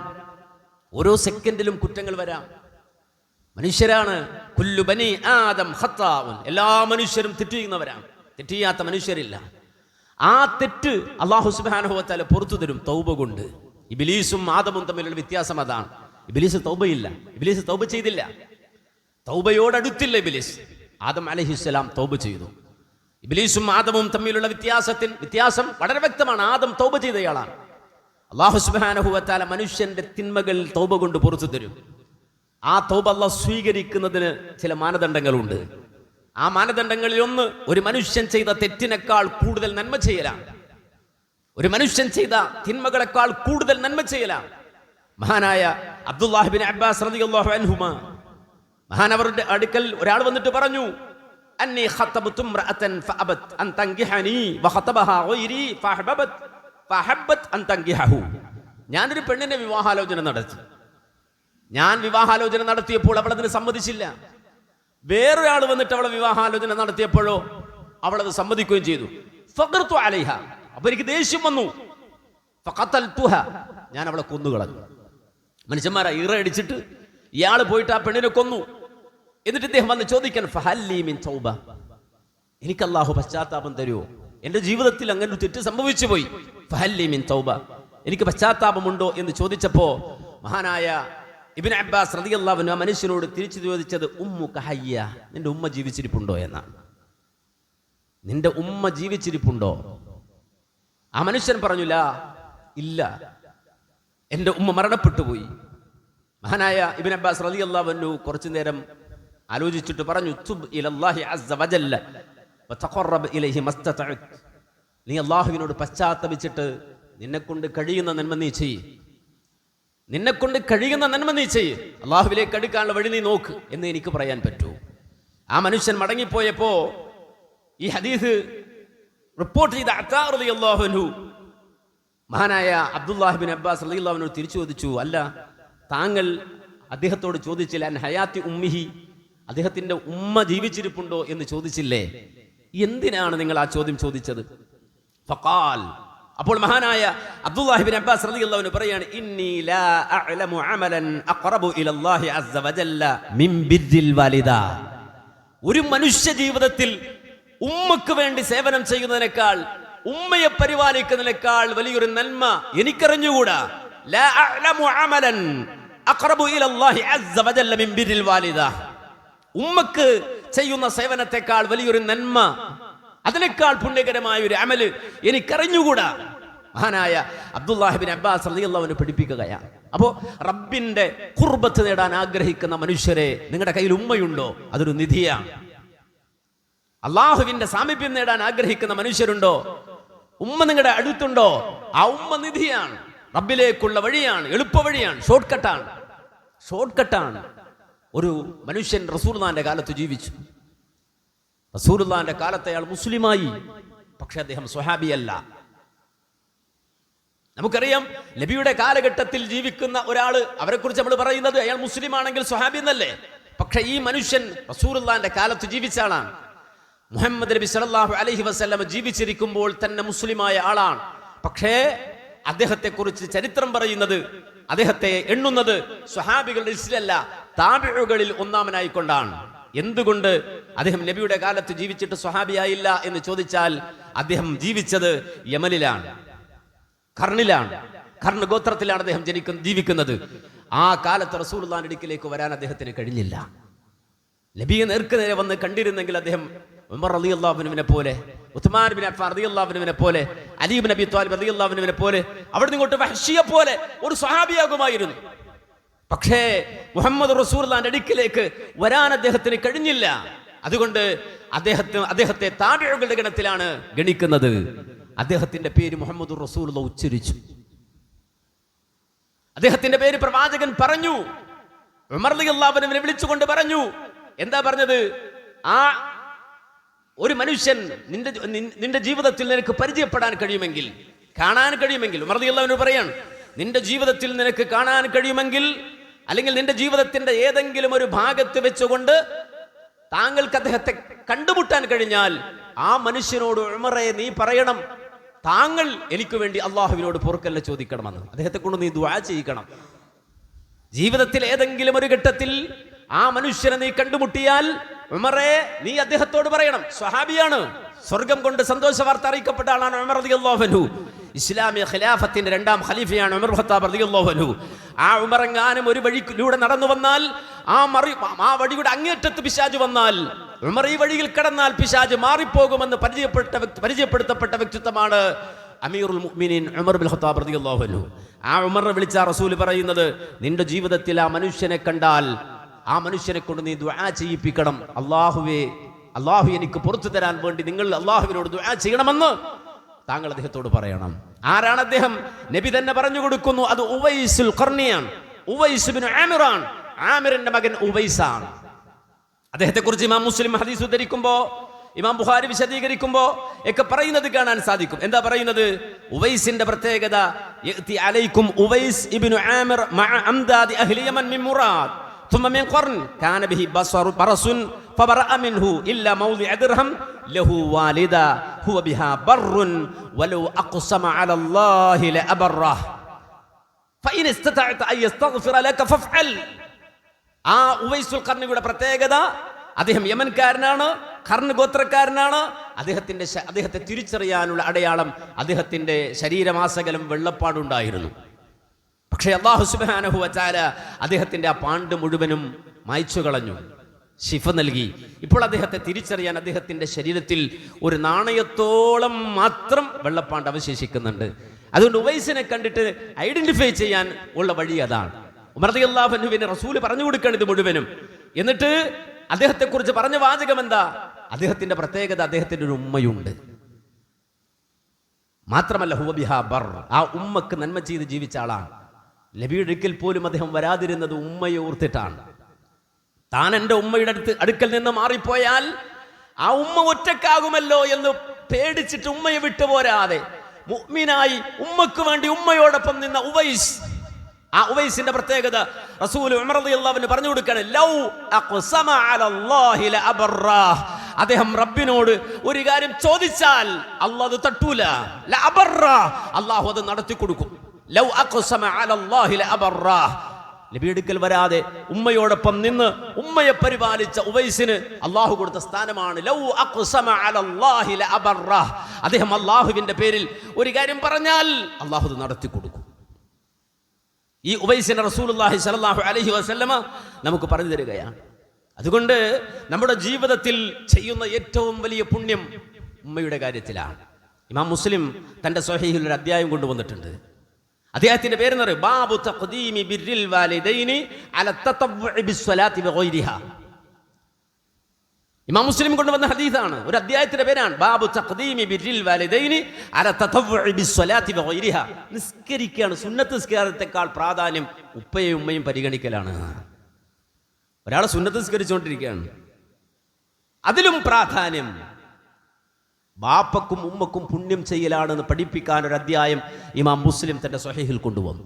ഓരോ സെക്കൻഡിലും കുറ്റങ്ങൾ വരാം. മനുഷ്യരാണ്. കുല്ലു ബനി ആദം ഖത്താഉൻ, എല്ലാ മനുഷ്യരും തെറ്റ് ചെയ്യുന്നവരാണ്, തെറ്റ് ചെയ്യാത്ത മനുഷ്യരില്ല. ആ തെറ്റ് അല്ലാഹു സുബ്ഹാനഹു വ തആല പുറത്തു തരും തൗബ കൊണ്ട്. ഇബ്ലീസും ആദമും തമ്മിലുള്ള വ്യത്യാസം അതാണ്. ഇബ്ലീസ് തൗബയില്ല, ഇബ്ലീസ് തൗബ ചെയ്തില്ല, തൗബയോടടുത്തില്ല ഇബ്ലീസ്. ആദം അലൈഹിസ്സലാം തൗബ ചെയ്തു. ഇബ്ലീസും ആദമും തമ്മിലുള്ള വ്യത്യാസം വളരെ വ്യക്തമാണ്. ആദം തൗബ ചെയ്തയാളാണ്. അല്ലാഹു സുബ്ഹാനഹു വ തആല മനുഷ്യന്റെ തിന്മകൾ തൗബ കൊണ്ട് പുറത്തു തരും. ആ തൗബ അല്ലാഹു സ്വീകരിക്കുന്നതിന് ചില മാനദണ്ഡങ്ങളുണ്ട്. ആ മാനദണ്ഡങ്ങളിൽ ഒന്ന്, ഒരു മനുഷ്യൻ ചെയ്ത തെറ്റിനേക്കാൾ കൂടുതൽ നന്മ ചെയ്യലാണ്. ഒരു മനുഷ്യൻ ചെയ്ത തിന്മകളെക്കാൾ കൂടുതൽ നന്മ ചെയ്യലാണ്. മഹാനായ അബ്ദുല്ലാഹി ബിൻ അബ്ബാസ് റളിയല്ലാഹു അൻഹുമാ, മഹാനവരുടെ അടുക്കൽ ഒരാൾ വന്നിട്ട് പറഞ്ഞു, അന്നി ഖതബതു ഇംറഅതൻ ഫഅബത് അൻ തൻകിഹനി വഖതബഹാ ഗൈരി ഫഅഹബ്ബത് അൻ തൻകിഹഹു. ഞാനൊരു പെണ്ണിനെ വിവാഹാലോചന നടത്തി. ഞാൻ വിവാഹാലോചന നടത്തിയപ്പോൾ അവൾ അതിന് സമ്മതിച്ചില്ല. വേറൊരാൾ വന്നിട്ട് അവളെ വിവാഹാലോചന നടത്തിയപ്പോഴോ അവൾ അത് സമ്മതിക്കുകയും ചെയ്തു. ഫഖർതു അലൈഹ, അപ്പോൾ എനിക്ക് ദേഷ്യം വന്നു. ഫഖതൽതുഹ, ഞാൻ അവളെ കൊന്നുകളഞ്ഞു. മനുഷ്യന്മാരാ ഇറ അടിച്ചിട്ട് ഇയാൾ പോയിട്ട് ആ പെണ്ണിനെ കൊന്നു. എന്നിട്ട് ഇദ്ദേഹം വന്ന് ചോദിക്കാൻ, ഫഹല്ലി മിൻ തൗബ, എനിക്ക് അല്ലാഹു പശ്ചാത്താപം തരുമോ? എൻ്റെ ജീവിതത്തിൽ അങ്ങനെ ഒരു തെറ്റ് സംഭവിച്ചു പോയി. ഫഹല്ലി മിൻ തൗബ, എനിക്ക് പശ്ചാത്താപമുണ്ടോ എന്ന് ചോദിച്ചപ്പോൾ മഹാനായ ഇബ്നു അബ്ബാസ് റളിയല്ലാഹു അൻഹു ആ മനുഷ്യനോട് തിരിച്ചു ചോദിച്ചത്, ഉമ്മുക ഹയ്യ, നിന്റെ ഉമ്മ ജീവിച്ചിരിപ്പുണ്ടോ എന്നാണ്. നിന്റെ ഉമ്മ ജീവിച്ചിരിപ്പുണ്ടോ? ആ മനുഷ്യൻ പറഞ്ഞു, ലാ, ഇല്ല, എൻ്റെ ഉമ്മ മരണപ്പെട്ടു പോയി. മഹാനായ ഇബ്നു അബ്ബാസ് റളിയല്ലാഹു അൻഹു കുറച്ചു നേരം ആലോചിച്ചിട്ട് പറഞ്ഞു, തുബ് ഇലല്ലാഹി അസ്സ വജല്ല വതഖറബ് ഇലൈഹി മസ്തതഅത്, നീ അല്ലാഹുവിനോട് പശ്ചാത്തപിച്ചിട്ട് നിന്നെക്കൊണ്ട് കഴിയുന്ന നന്മ നീ ചെയ്യ്. നിന്നെക്കൊണ്ട് കഴിയുന്ന നന്മ നീ ചെയ്യ്, അള്ളാഹുവിലേക്ക് അടുക്കാനുള്ള വഴി നീ നോക്ക് എന്ന് എനിക്ക് പറയാൻ പറ്റൂ. ആ മനുഷ്യൻ മടങ്ങിപ്പോയപ്പോ ഈ ഹദീസ് റിപ്പോർട്ട് ചെയ്ത അത്താ റളിയല്ലാഹു അൻഹു മഹാനായ അബ്ദുല്ലാഹി ബിൻ അബ്ബാസ് റളിയല്ലാഹു അൻഹു തിരിച്ചു ചോദിച്ചു, അല്ല താങ്കൾ അദ്ദേഹത്തോട് ചോദിച്ചില്ല അൻ ഹയാത്തി ഉമ്മിഹി, അദ്ദേഹത്തിന്റെ ഉമ്മ ജീവിച്ചിരിപ്പുണ്ടോ എന്ന് ചോദിച്ചില്ലേ? എന്തിനാണ് നിങ്ങൾ ആ ചോദ്യം ചോദിച്ചത്? ഫഖാൽ, അപ്പോൾ മഹാനായ അബ്ദുല്ലാഹി ബിൻ അബ്ബാസ് റളിയല്ലാഹു അൻഹു പറയാണ്, ഇന്നി ലാ അഅലമു അമലൻ അഖറബു ഇലല്ലാഹി അസ്സ വജല്ല മിൻ ബിർരിൽ വാലിദ. ഒരു മനുഷ്യ ജീവിതത്തിൽ ഉമ്മക്ക് വേണ്ടി സേവനം ചെയ്യുന്നതിനേക്കാൾ, ഉമ്മയെ പരിപാലിക്കുന്നതിനേക്കാൾ വലിയൊരു നന്മ എനിക്കറിഞ്ഞുകൂടാ. ലാ അഅലമു അമലൻ അഖറബു ഇലല്ലാഹി അസ്സ വജല്ല മിൻ ബിർരിൽ വാലിദ. ഉമ്മക്ക് ചെയ്യുന്ന സേവനത്തെക്കാൾ വലിയൊരു നന്മ, അതിനേക്കാൾ പുണ്യകരമായ ഒരു അമല് എനിക്കറിഞ്ഞുകൂടാ. മഹാനായ അബ്ദുല്ലാഹി ബിൻ അബ്ബാസ് റളിയല്ലാഹു അൻഹു പഠിപ്പിക്കുകയാണ്. അപ്പോൾ റബ്ബിന്റെ ഖുർബത്ത് നേടാൻ ആഗ്രഹിക്കുന്ന മനുഷ്യരെ, നിങ്ങളുടെ കയ്യിൽ ഉമ്മയുണ്ടോ? അതൊരു നിധിയാണ്. അള്ളാഹുവിന്റെ സാമീപ്യം നേടാൻ ആഗ്രഹിക്കുന്ന മനുഷ്യരുണ്ടോ? ഉമ്മ നിങ്ങളുടെ അടുത്തുണ്ടോ? ആ ഉമ്മ നിധിയാണ്, റബ്ബിലേക്കുള്ള വഴിയാണ്, എളുപ്പ വഴിയാണ്, ഷോർട്ട് കട്ടാണ്. ഒരു മനുഷ്യൻ റസൂലുള്ളാഹിന്റെ കാലത്ത് ജീവിച്ചു. റസൂലുള്ളാഹിന്റെ കാലത്ത് അയാൾ മുസ്ലിമായി, പക്ഷെ അദ്ദേഹം സ്വഹാബിയല്ല. നമുക്കറിയാം, നബിയുടെ കാലഘട്ടത്തിൽ ജീവിക്കുന്ന ഒരാള്, അവരെ കുറിച്ച് നമ്മൾ പറയുന്നത് അയാൾ മുസ്ലിം ആണെങ്കിൽ സ്വഹാബി എന്നല്ലേ. പക്ഷെ ഈ മനുഷ്യൻ റസൂലുള്ളാഹിന്റെ കാലത്ത് ജീവിച്ച ആളാണ്. മുഹമ്മദ് നബി സല്ലല്ലാഹു അലൈഹി വസല്ലം ജീവിച്ചിരിക്കുമ്പോൾ തന്നെ മുസ്ലിമായ ആളാണ്. പക്ഷേ അദ്ദേഹത്തെ കുറിച്ച് ചരിത്രം പറയുന്നത്, അദ്ദേഹത്തെ എണ്ണുന്നത് സ്വഹാബികളുടെ ലിസ്റ്റിലല്ല, താബിഉകളിൽ ഒന്നാമനായിക്കൊണ്ടാണ്. എന്തുകൊണ്ട് അദ്ദേഹം നബിയുടെ കാലത്ത് ജീവിച്ചിട്ട് സ്വഹാബിയായില്ല എന്ന് ചോദിച്ചാൽ, അദ്ദേഹം ജീവിച്ചത് യമനിലാണ്, കർണ് ഗോത്രത്തിലാണ് അദ്ദേഹം ജീവിക്കുന്നത്. ആ കാലത്ത് റസൂലുള്ളാഹിന്റെ അടുക്കിലേക്ക് വരാൻ അദ്ദേഹത്തിന് കഴിഞ്ഞില്ല. നബിയെ നേർക്കുനേരെ വന്ന് കണ്ടിരുന്നെങ്കിൽ അദ്ദേഹം ഉമർ റളിയല്ലാഹു അൻഹുവിനെ പോലെ, ഉസ്മാൻ ബിൻ അഫ്ഫാൻ റളിയല്ലാഹു അൻഹുവിനെ പോലെ, അലി ബിൻ അബി ത്വാലിബ് റളിയല്ലാഹു അൻഹുവിനെ പോലെ, അവിടുന്ന് ഇങ്ങോട്ട് വഹ്ശിയെ പോലെ ഒരു സ്വഹാബിയാകുമായിരുന്നു. പക്ഷേ മുഹമ്മദ് റസൂലുള്ളാഹിന്റെ അടുക്കിലേക്ക് വരാൻ അദ്ദേഹത്തിന് കഴിഞ്ഞില്ല. അതുകൊണ്ട് അദ്ദേഹത്തെ താബിഉകളുടെ ഗണത്തിലാണ് ഗണിക്കുന്നത്. അദ്ദേഹത്തിന്റെ പേര് മുഹമ്മദ് റസൂലുള്ളാഹി ഉച്ചരിച്ചു. അദ്ദേഹത്തിന്റെ പേര് പ്രവാചകൻ പറഞ്ഞു. ഉമർ റളിയല്ലാഹു അൻഹുവിനെ വിളിച്ചുകൊണ്ട് പറഞ്ഞു. എന്താ പറഞ്ഞത്? ആ ഒരു മനുഷ്യൻ നിന്റെ ജീവിതത്തിൽ നിനക്ക് പരിചയപ്പെടാൻ കഴിയുമെങ്കിൽ, കാണാൻ കഴിയുമെങ്കിൽ, ഉമർ റളിയല്ലാഹു അൻഹു പറയാണ്, നിന്റെ ജീവിതത്തിൽ നിനക്ക് കാണാൻ കഴിയുമെങ്കിൽ, അല്ലെങ്കിൽ നിന്റെ ജീവിതത്തിന്റെ ഏതെങ്കിലും ഒരു ഭാഗത്ത് വെച്ചുകൊണ്ട് താങ്കൾക്ക് അദ്ദേഹത്തെ കണ്ടുമുട്ടാൻ കഴിഞ്ഞാൽ, ആ മനുഷ്യനോട് ഉമറെ നീ പറയണം, താങ്കൾ എനിക്ക് വേണ്ടി അള്ളാഹുവിനോട് പൊറുക്കലിനെ ചോദിക്കണമെന്ന്. അദ്ദേഹത്തെ കൊണ്ട് നീ ദുആ ചെയ്യിക്കണം. ജീവിതത്തിൽ ഏതെങ്കിലും ഒരു ഘട്ടത്തിൽ ആ മനുഷ്യനെ നീ കണ്ടുമുട്ടിയാൽ, ഉമറെ നീ അദ്ദേഹത്തോട് പറയണം. സ്വഹാബിയാണ്, സ്വർഗം കൊണ്ട് സന്തോഷ വാർത്ത അറിയിക്കപ്പെട്ട ആളാണ് ഉമർ റളിയല്ലാഹു അൻഹു. ഇസ്ലാമിക ഖിലാഫത്തിന്റെ രണ്ടാം ഖലീഫയാണ് ഉമർ ഖത്താബ് റളിയല്ലാഹു അൻഹു. ആ ഉമർ എങ്ങാനും ഒരു വഴിയിലൂടെ നടന്നു വന്നാൽ, ആ വഴിയുടെ അങ്ങേറ്റത്ത് പിശാച് വന്നാൽ, ഉമർ ഈ വഴിയിൽ കടന്നാൽ പിശാച് മാറിപ്പോകുമെന്ന് പരിചയപ്പെടുത്തപ്പെട്ട വ്യക്തിത്വമാണ് അമീറുൽ മുഅ്മിനീൻ ഉമർ ബിൻ ഖത്താബ് റളിയല്ലാഹു അൻഹു. ആ ഉമറിനെ വിളിച്ച റസൂൽ പറയുന്നത്, നിന്റെ ജീവിതത്തിൽ ആ മനുഷ്യനെ കണ്ടാൽ ആ മനുഷ്യനെ കൊണ്ട് നീ ദുആ ചെയ്യിപ്പിക്കണം. അള്ളാഹു എനിക്ക് പുറത്തു തരാൻ വേണ്ടി നിങ്ങൾ അള്ളാഹുവിനോട് ദുആ ചെയ്യണമെന്ന് താങ്കൾ അദ്ദേഹത്തോട് പറയണം. ആരാണ് അദ്ദേഹം? നബി തന്നെ പറഞ്ഞു കൊടുക്കുന്നു, അത് ഉവൈസുൽ ഖർണിയാണ്, ഉവൈസ് ബിൻ ആമിറാൻ, ആമിറിന്റെ മകൻ ഉവൈസാണ്. അദ്ദേഹത്തെ കുറിച്ച് ഇമാം മുസ്ലിം ഹദീസ് ഉദ്ധരിക്കുമ്പോ, ഇമാം ബുഖാരി വിശദീകരിക്കുമ്പോ ഒക്കെ പറയുന്നത് കാണാൻ സാധിക്കും. എന്താ പറയുന്നത്? ഉവൈസിന്റെ പ്രത്യേകത, യഅതി അലൈക്കും ഉവൈസ് ഇബ്നു ആമിർ മഅ അംദാദി അഹ്ലി യമൻ മിൻ മുറാദ് ثم من قرن كان به برص فبرأ منه إلا موضع درهم له والدا هو بها بر ولو أقسم على الله لأبره فإن استطعت أن يستغفر لك فافعل. ആ ഉവൈസുൽ ഖർണിയുടെ പ്രത്യേകത, അദ്ദേഹം യമൻകാരനാണ്, ഖർൺ ഗോത്രക്കാരനാണ്. അദ്ദേഹത്തെ തിരിച്ചറിയാനുള്ള അടയാളം, അദ്ദേഹത്തിന്റെ ശരീരമാസകലം വെള്ളപ്പാടുണ്ടായിരുന്നു. പക്ഷേ അല്ലാഹു സുബ്ഹാനഹു വ തആല അദ്ദേഹത്തിന്റെ ആ പാണ്ട് മുഴുവനും മായ്ച്ചു കളഞ്ഞു, ശിഫ നൽകി. ഇപ്പോൾ അദ്ദേഹത്തെ തിരിച്ചറിയാൻ അദ്ദേഹത്തിന്റെ ശരീരത്തിൽ ഒരു നാണയത്തോളം മാത്രം വെള്ളപ്പാണ്ട് അവശേഷിക്കുന്നുണ്ട്. അതുകൊണ്ട് ഉവൈസിനെ കണ്ടിട്ട് ഐഡന്റിഫൈ ചെയ്യാൻ ഉള്ള വഴി അതാണ്. ഉമർ റളിയല്ലാഹു അൻഹുവിനെ റസൂൽ പറഞ്ഞു കൊടുക്കണം ഇത് മുഴുവനും. എന്നിട്ട് അദ്ദേഹത്തെ കുറിച്ച് പറഞ്ഞ വാചകം എന്താ? അദ്ദേഹത്തിന്റെ പ്രത്യേകത, അദ്ദേഹത്തിന്റെ ഒരു ഉമ്മയുണ്ട്. മാത്രമല്ല ഹുവ ബിഹാ ബർ, ആ ഉമ്മക്ക് നന്മ ചെയ്ത് ജീവിച്ച ആളാണ്. നബിയുടെ അടുക്കൽ പോലും അദ്ദേഹം വരാതിരുന്നത് ഉമ്മയെ ഓർത്തിട്ടാണ്. താൻ എൻ്റെ ഉമ്മയുടെ അടുക്കൽ നിന്ന് മാറിപ്പോയാൽ ആ ഉമ്മ ഒറ്റക്കാകുമല്ലോ എന്ന് പേടിച്ചിട്ട് ഉമ്മയെ വിട്ടുപോരാതെ മുഅ്മിനായി ഉമ്മക്ക് വേണ്ടി ഉമ്മയോടൊപ്പം നിന്ന ഉവൈസ്, ആ ഉവൈസിന്റെ പ്രത്യേകത റസൂൽ ഉമർ റളിയല്ലാഹു അൻഹു പറഞ്ഞു കൊടുക്കുകയാണ്, ലൗ അഖ്സമ അലല്ലാഹി ലഅബറാഹ്, അദ്ദേഹം റബ്ബിനോട് ഒരു കാര്യം ചോദിച്ചാൽ അല്ലാഹു അത് തട്ടൂല, ലഅബറാഹ്, അല്ലാഹു അത് നടത്തി കൊടുക്കും. ലൗ അഖ്സമ അലല്ലാഹി ലഅബറാഹ്, നബി അടുക്കൽ വരാതെ ഉമ്മയോടൊപ്പം നിന്ന് ഉമ്മയെ പരിപാലിച്ച ഉവൈസിന് അള്ളാഹു കൊടുത്ത സ്ഥാനമാണ് ലൗ അഖ്സമ അലല്ലാഹി ലഅബറാഹ്. അദ്ദേഹം അള്ളാഹുവിന്റെ പേരിൽ ഒരു കാര്യം പറഞ്ഞാൽ അള്ളാഹു അത് നടത്തി കൊടുക്കും. ഈ ഉവൈസിനെ റസൂലുള്ളാഹി സ്വല്ലല്ലാഹു അലൈഹി വസല്ലമ നമുക്ക് പറഞ്ഞു തരികയാണ്. അതുകൊണ്ട് നമ്മുടെ ജീവിതത്തിൽ ചെയ്യുന്ന ഏറ്റവും വലിയ പുണ്യം ഉമ്മയുടെ കാര്യത്തിലാണ്. ഇമാം മുസ്ലിം തന്റെ സ്വഹീഹിൽ ഒരു അധ്യായം കൊണ്ടുവന്നിട്ടുണ്ട്. അദ്ദേഹത്തിന്റെ പേരെന്ന് പറയും ബാബു തഖ്ദീമി ബിർരിൽ വാലിദൈനി അല തതവ്വുഇ ബിസ്സലാത്തി വഗൈരിഹാ. ഇമാം മുസ്ലിം കൊണ്ടുവന്ന ഹദീസാണ്. ഒരു അധ്യായത്തിന്റെ പേരാണ് ബാബു തഖ്ദീമി ബിർരിൽ വാലിദൈനി അല തതവ്വുഇ ബിസ്സലാത്തി വഗൈരിഹാ. നിസ്കരിക്കുകയാണ്, സുന്നത്ത് നിസ്കാരത്തെക്കാൾ പ്രാധാന്യം ഉപ്പയും ഉമ്മയും പരിഗണിക്കലാണ്. ഒരാൾ സുന്നത്ത് നിസ്കരിച്ചുകൊണ്ടിരിക്കുകയാണ്, അതിലും പ്രാധാന്യം ബാപ്പക്കും ഉമ്മക്കും പുണ്യം ചെയ്യലാണെന്ന് പഠിപ്പിക്കാൻ ഒരു അധ്യായം ഇമാം മുസ്ലിം തന്റെ സ്വഹീഹിൽ കൊണ്ടുവന്നു.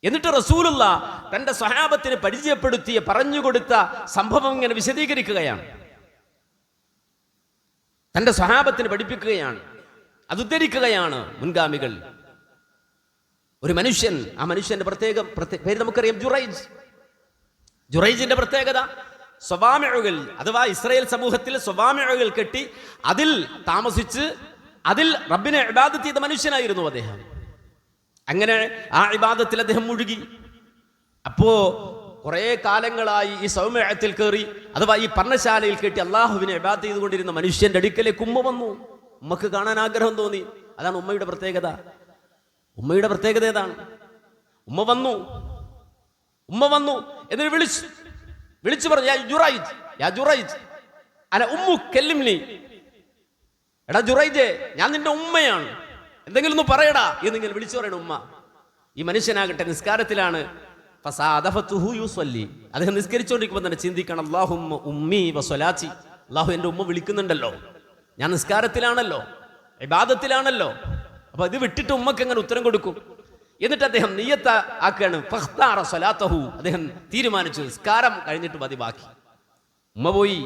എന്നിട്ട് റസൂലുള്ളാഹ് തന്റെ സ്വഹാബത്തിന് പരിചയപ്പെടുത്തിയ പറഞ്ഞുകൊടുത്ത സംഭവം ഇങ്ങനെ വിശദീകരിക്കുകയാണ്, തന്റെ സ്വഹാബത്തിന് പഠിപ്പിക്കുകയാണ്, അത് ഉദ്ധരിക്കുകയാണ് മുൻഗാമികൾ. ഒരു മനുഷ്യൻ, ആ മനുഷ്യന്റെ പേര് നമുക്കറിയാം, ജുറൈജിന്റെ പ്രത്യേകത സ്വവാമിഉകൾ അഥവാ ഇസ്രായേൽ സമൂഹത്തിൽ സ്വവാമിഉകൾ കെട്ടി അതിൽ താമസിച്ച് അതിൽ റബ്ബിനെ ഇബാദത്ത് ചെയ്ത മനുഷ്യനായിരുന്നു അദ്ദേഹം. അങ്ങനെ ആ ഇബാദത്തിൽ അദ്ദേഹം മുഴുകി. അപ്പോ കുറെ കാലങ്ങളായി ഈ സൗമ്യത്തിൽ കയറി അഥവാ ഈ പർണശാലയിൽ കെട്ടി അള്ളാഹുവിനെ ഇബാദത്ത് ചെയ്തുകൊണ്ടിരുന്ന മനുഷ്യന്റെ അടുക്കലേക്ക് ഉമ്മ വന്നു. ഉമ്മക്ക് കാണാൻ ആഗ്രഹം തോന്നി. അതാണ് ഉമ്മയുടെ പ്രത്യേകത. ഉമ്മയുടെ പ്രത്യേകത ഏതാണ്? ഉമ്മ വന്നു എന്നിട്ട് വിളിച്ചു പറഞ്ഞു, യാ ജുറൈജ് അന ഉമ്മുക് കല്ലിംനി, എടാ ജുറൈജേ, ഞാൻ നിന്റെ ഉമ്മയാണ്, എന്തെങ്കിലും ഒന്ന് പറയടാ എന്നിങ്ങനെ വിളിച്ചു പറയണം ഉമ്മ. ഈ മനുഷ്യനാകട്ടെ നിസ്കാരത്തിലാണ്. ഫസാദഫതുഹു യുസല്ലി, അദ്ദേഹം നിസ്കരിച്ചുകൊണ്ടിരിക്കുമ്പോൾ തന്നെ ചിന്തിക്കണം, അല്ലാഹുമ്മ ഉമ്മി വസ്വലാത്തി, അല്ലാഹു എൻ്റെ ഉമ്മ വിളിക്കുന്നുണ്ടല്ലോ, ഞാൻ നിസ്കാരത്തിലാണല്ലോ, ഇബാദത്തിലാണല്ലോ, അപ്പൊ ഇത് വിട്ടിട്ട് ഉമ്മക്ക് എങ്ങനെ ഉത്തരം കൊടുക്കും? എന്നിട്ട് അദ്ദേഹം നിയ്യത്ത് ആക്കുകയാണ്. ഫഖ്താറ സ്വലാത്തഹു, അദ്ദേഹം തീരുമാനിച്ചു നിസ്കാരം കഴിഞ്ഞിട്ട് മതി ബാക്കി. ഉമ്മ പോയി.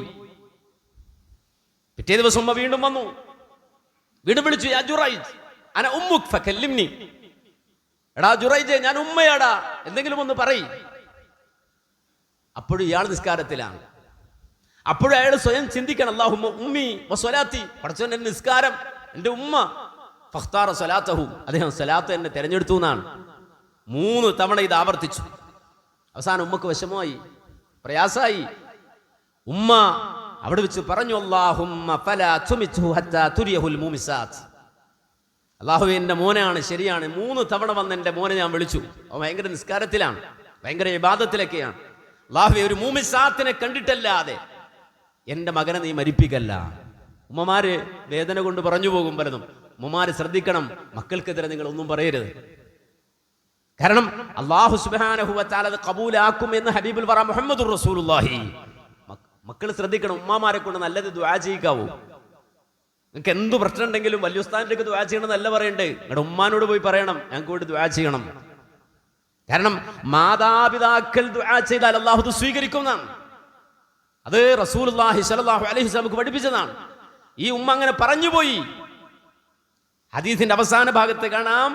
പിറ്റേ ദിവസം ഉമ്മ വീണ്ടും വന്നു, വീണ്ടും വിളിച്ചു, യാ ജുറൈജ് അന ഉമ്മുക് ഫകല്ലിംനി, എടാ ജുറൈജേ, ഞാൻ ഉമ്മയാടാ, എന്തെങ്കിലും ഒന്ന് പറയ്. അപ്പോഴും ഇയാൾ നിസ്കാരത്തിലാണ്. അപ്പോഴും അയാൾ സ്വയം ചിന്തിക്കണം, അല്ലാഹുമ്മ ഉമ്മി വസ്വലാത്തി, പടച്ചവന്റെ നിസ്കാരം, എൻ്റെ ഉമ്മ. ഫഖ്താറ സ്വലാത്തഹു, അദ്ദേഹം സ്വലാത്ത് എന്നെ തെരഞ്ഞെടുത്തു എന്നാണ്. 3 തവണ ഇത് ആവർത്തിച്ചു. അവസാനം ഉമ്മക്ക് വിഷമമായി, പ്രയാസായി. ഉമ്മ അവിടെ വെച്ച് പറഞ്ഞു, അല്ലാഹുമ്മ ഫലാ തുമിത്ഹു ഹത്താ തുരിയഹുൽ മുമിസാത്ത്, അല്ലാഹുവേ എൻ്റെ മോനാണ്, ശരിയാണ്, 3 തവണ വന്ന് എൻ്റെ മോനെ ഞാൻ വിളിച്ചു, അവൻ ഭയങ്കര നിസ്കാരത്തിലാണ്, ഭയങ്കര ഇബാദത്തിലൊക്കെയാണ്. അല്ലാഹുവേ, ഒരു മുമിസാത്തിനെ കണ്ടിട്ടല്ലാതെ എൻ്റെ മകനെ നീ മരിപ്പിക്കല്ല. ഉമ്മമാര് വേദന കൊണ്ട് പറഞ്ഞു പോകും പലതും. ഉമ്മമാര് ശ്രദ്ധിക്കണം, മക്കൾക്കെതിരെ നിങ്ങൾ ഒന്നും പറയരുത്. കാരണം അല്ലാഹു സുബ്ഹാനഹു വ തആല അത് ഖബൂലാക്കും എന്ന് ഹബീബുൽ വറ മുഹമ്മദുർ റസൂലുള്ളാഹി. മക്കൾ ശ്രദ്ധിക്കണം, ഉമ്മമാരെ കൊണ്ട് നല്ലത് ദുആ ചെയ്യിക്കാവൂ. നിങ്ങൾക്ക് എന്ത് പ്രശ്നം ഉണ്ടെങ്കിലും വലിയ ഉസ്താദിന്റെ ദുആ ചെയ്യണം എന്നല്ല പറയണ്ടേ, നിങ്ങളുടെ ഉമ്മാനോട് പോയി പറയണം, ഞങ്ങൾക്ക് വേണ്ടി ദുആ ചെയ്യണം. കാരണം മാതാപിതാക്കൾ ദുആ ചെയ്താൽ അല്ലാഹു അത് സ്വീകരിക്കുന്നതാണ്. അത് റസൂലുള്ളാഹി സ്വല്ലല്ലാഹു അലൈഹി വസല്ലം പഠിപ്പിച്ചതാണ്. ഈ ഉമ്മ അങ്ങനെ പറഞ്ഞുപോയി. ഹദീസിന്റെ അവസാന ഭാഗത്ത് കാണാം,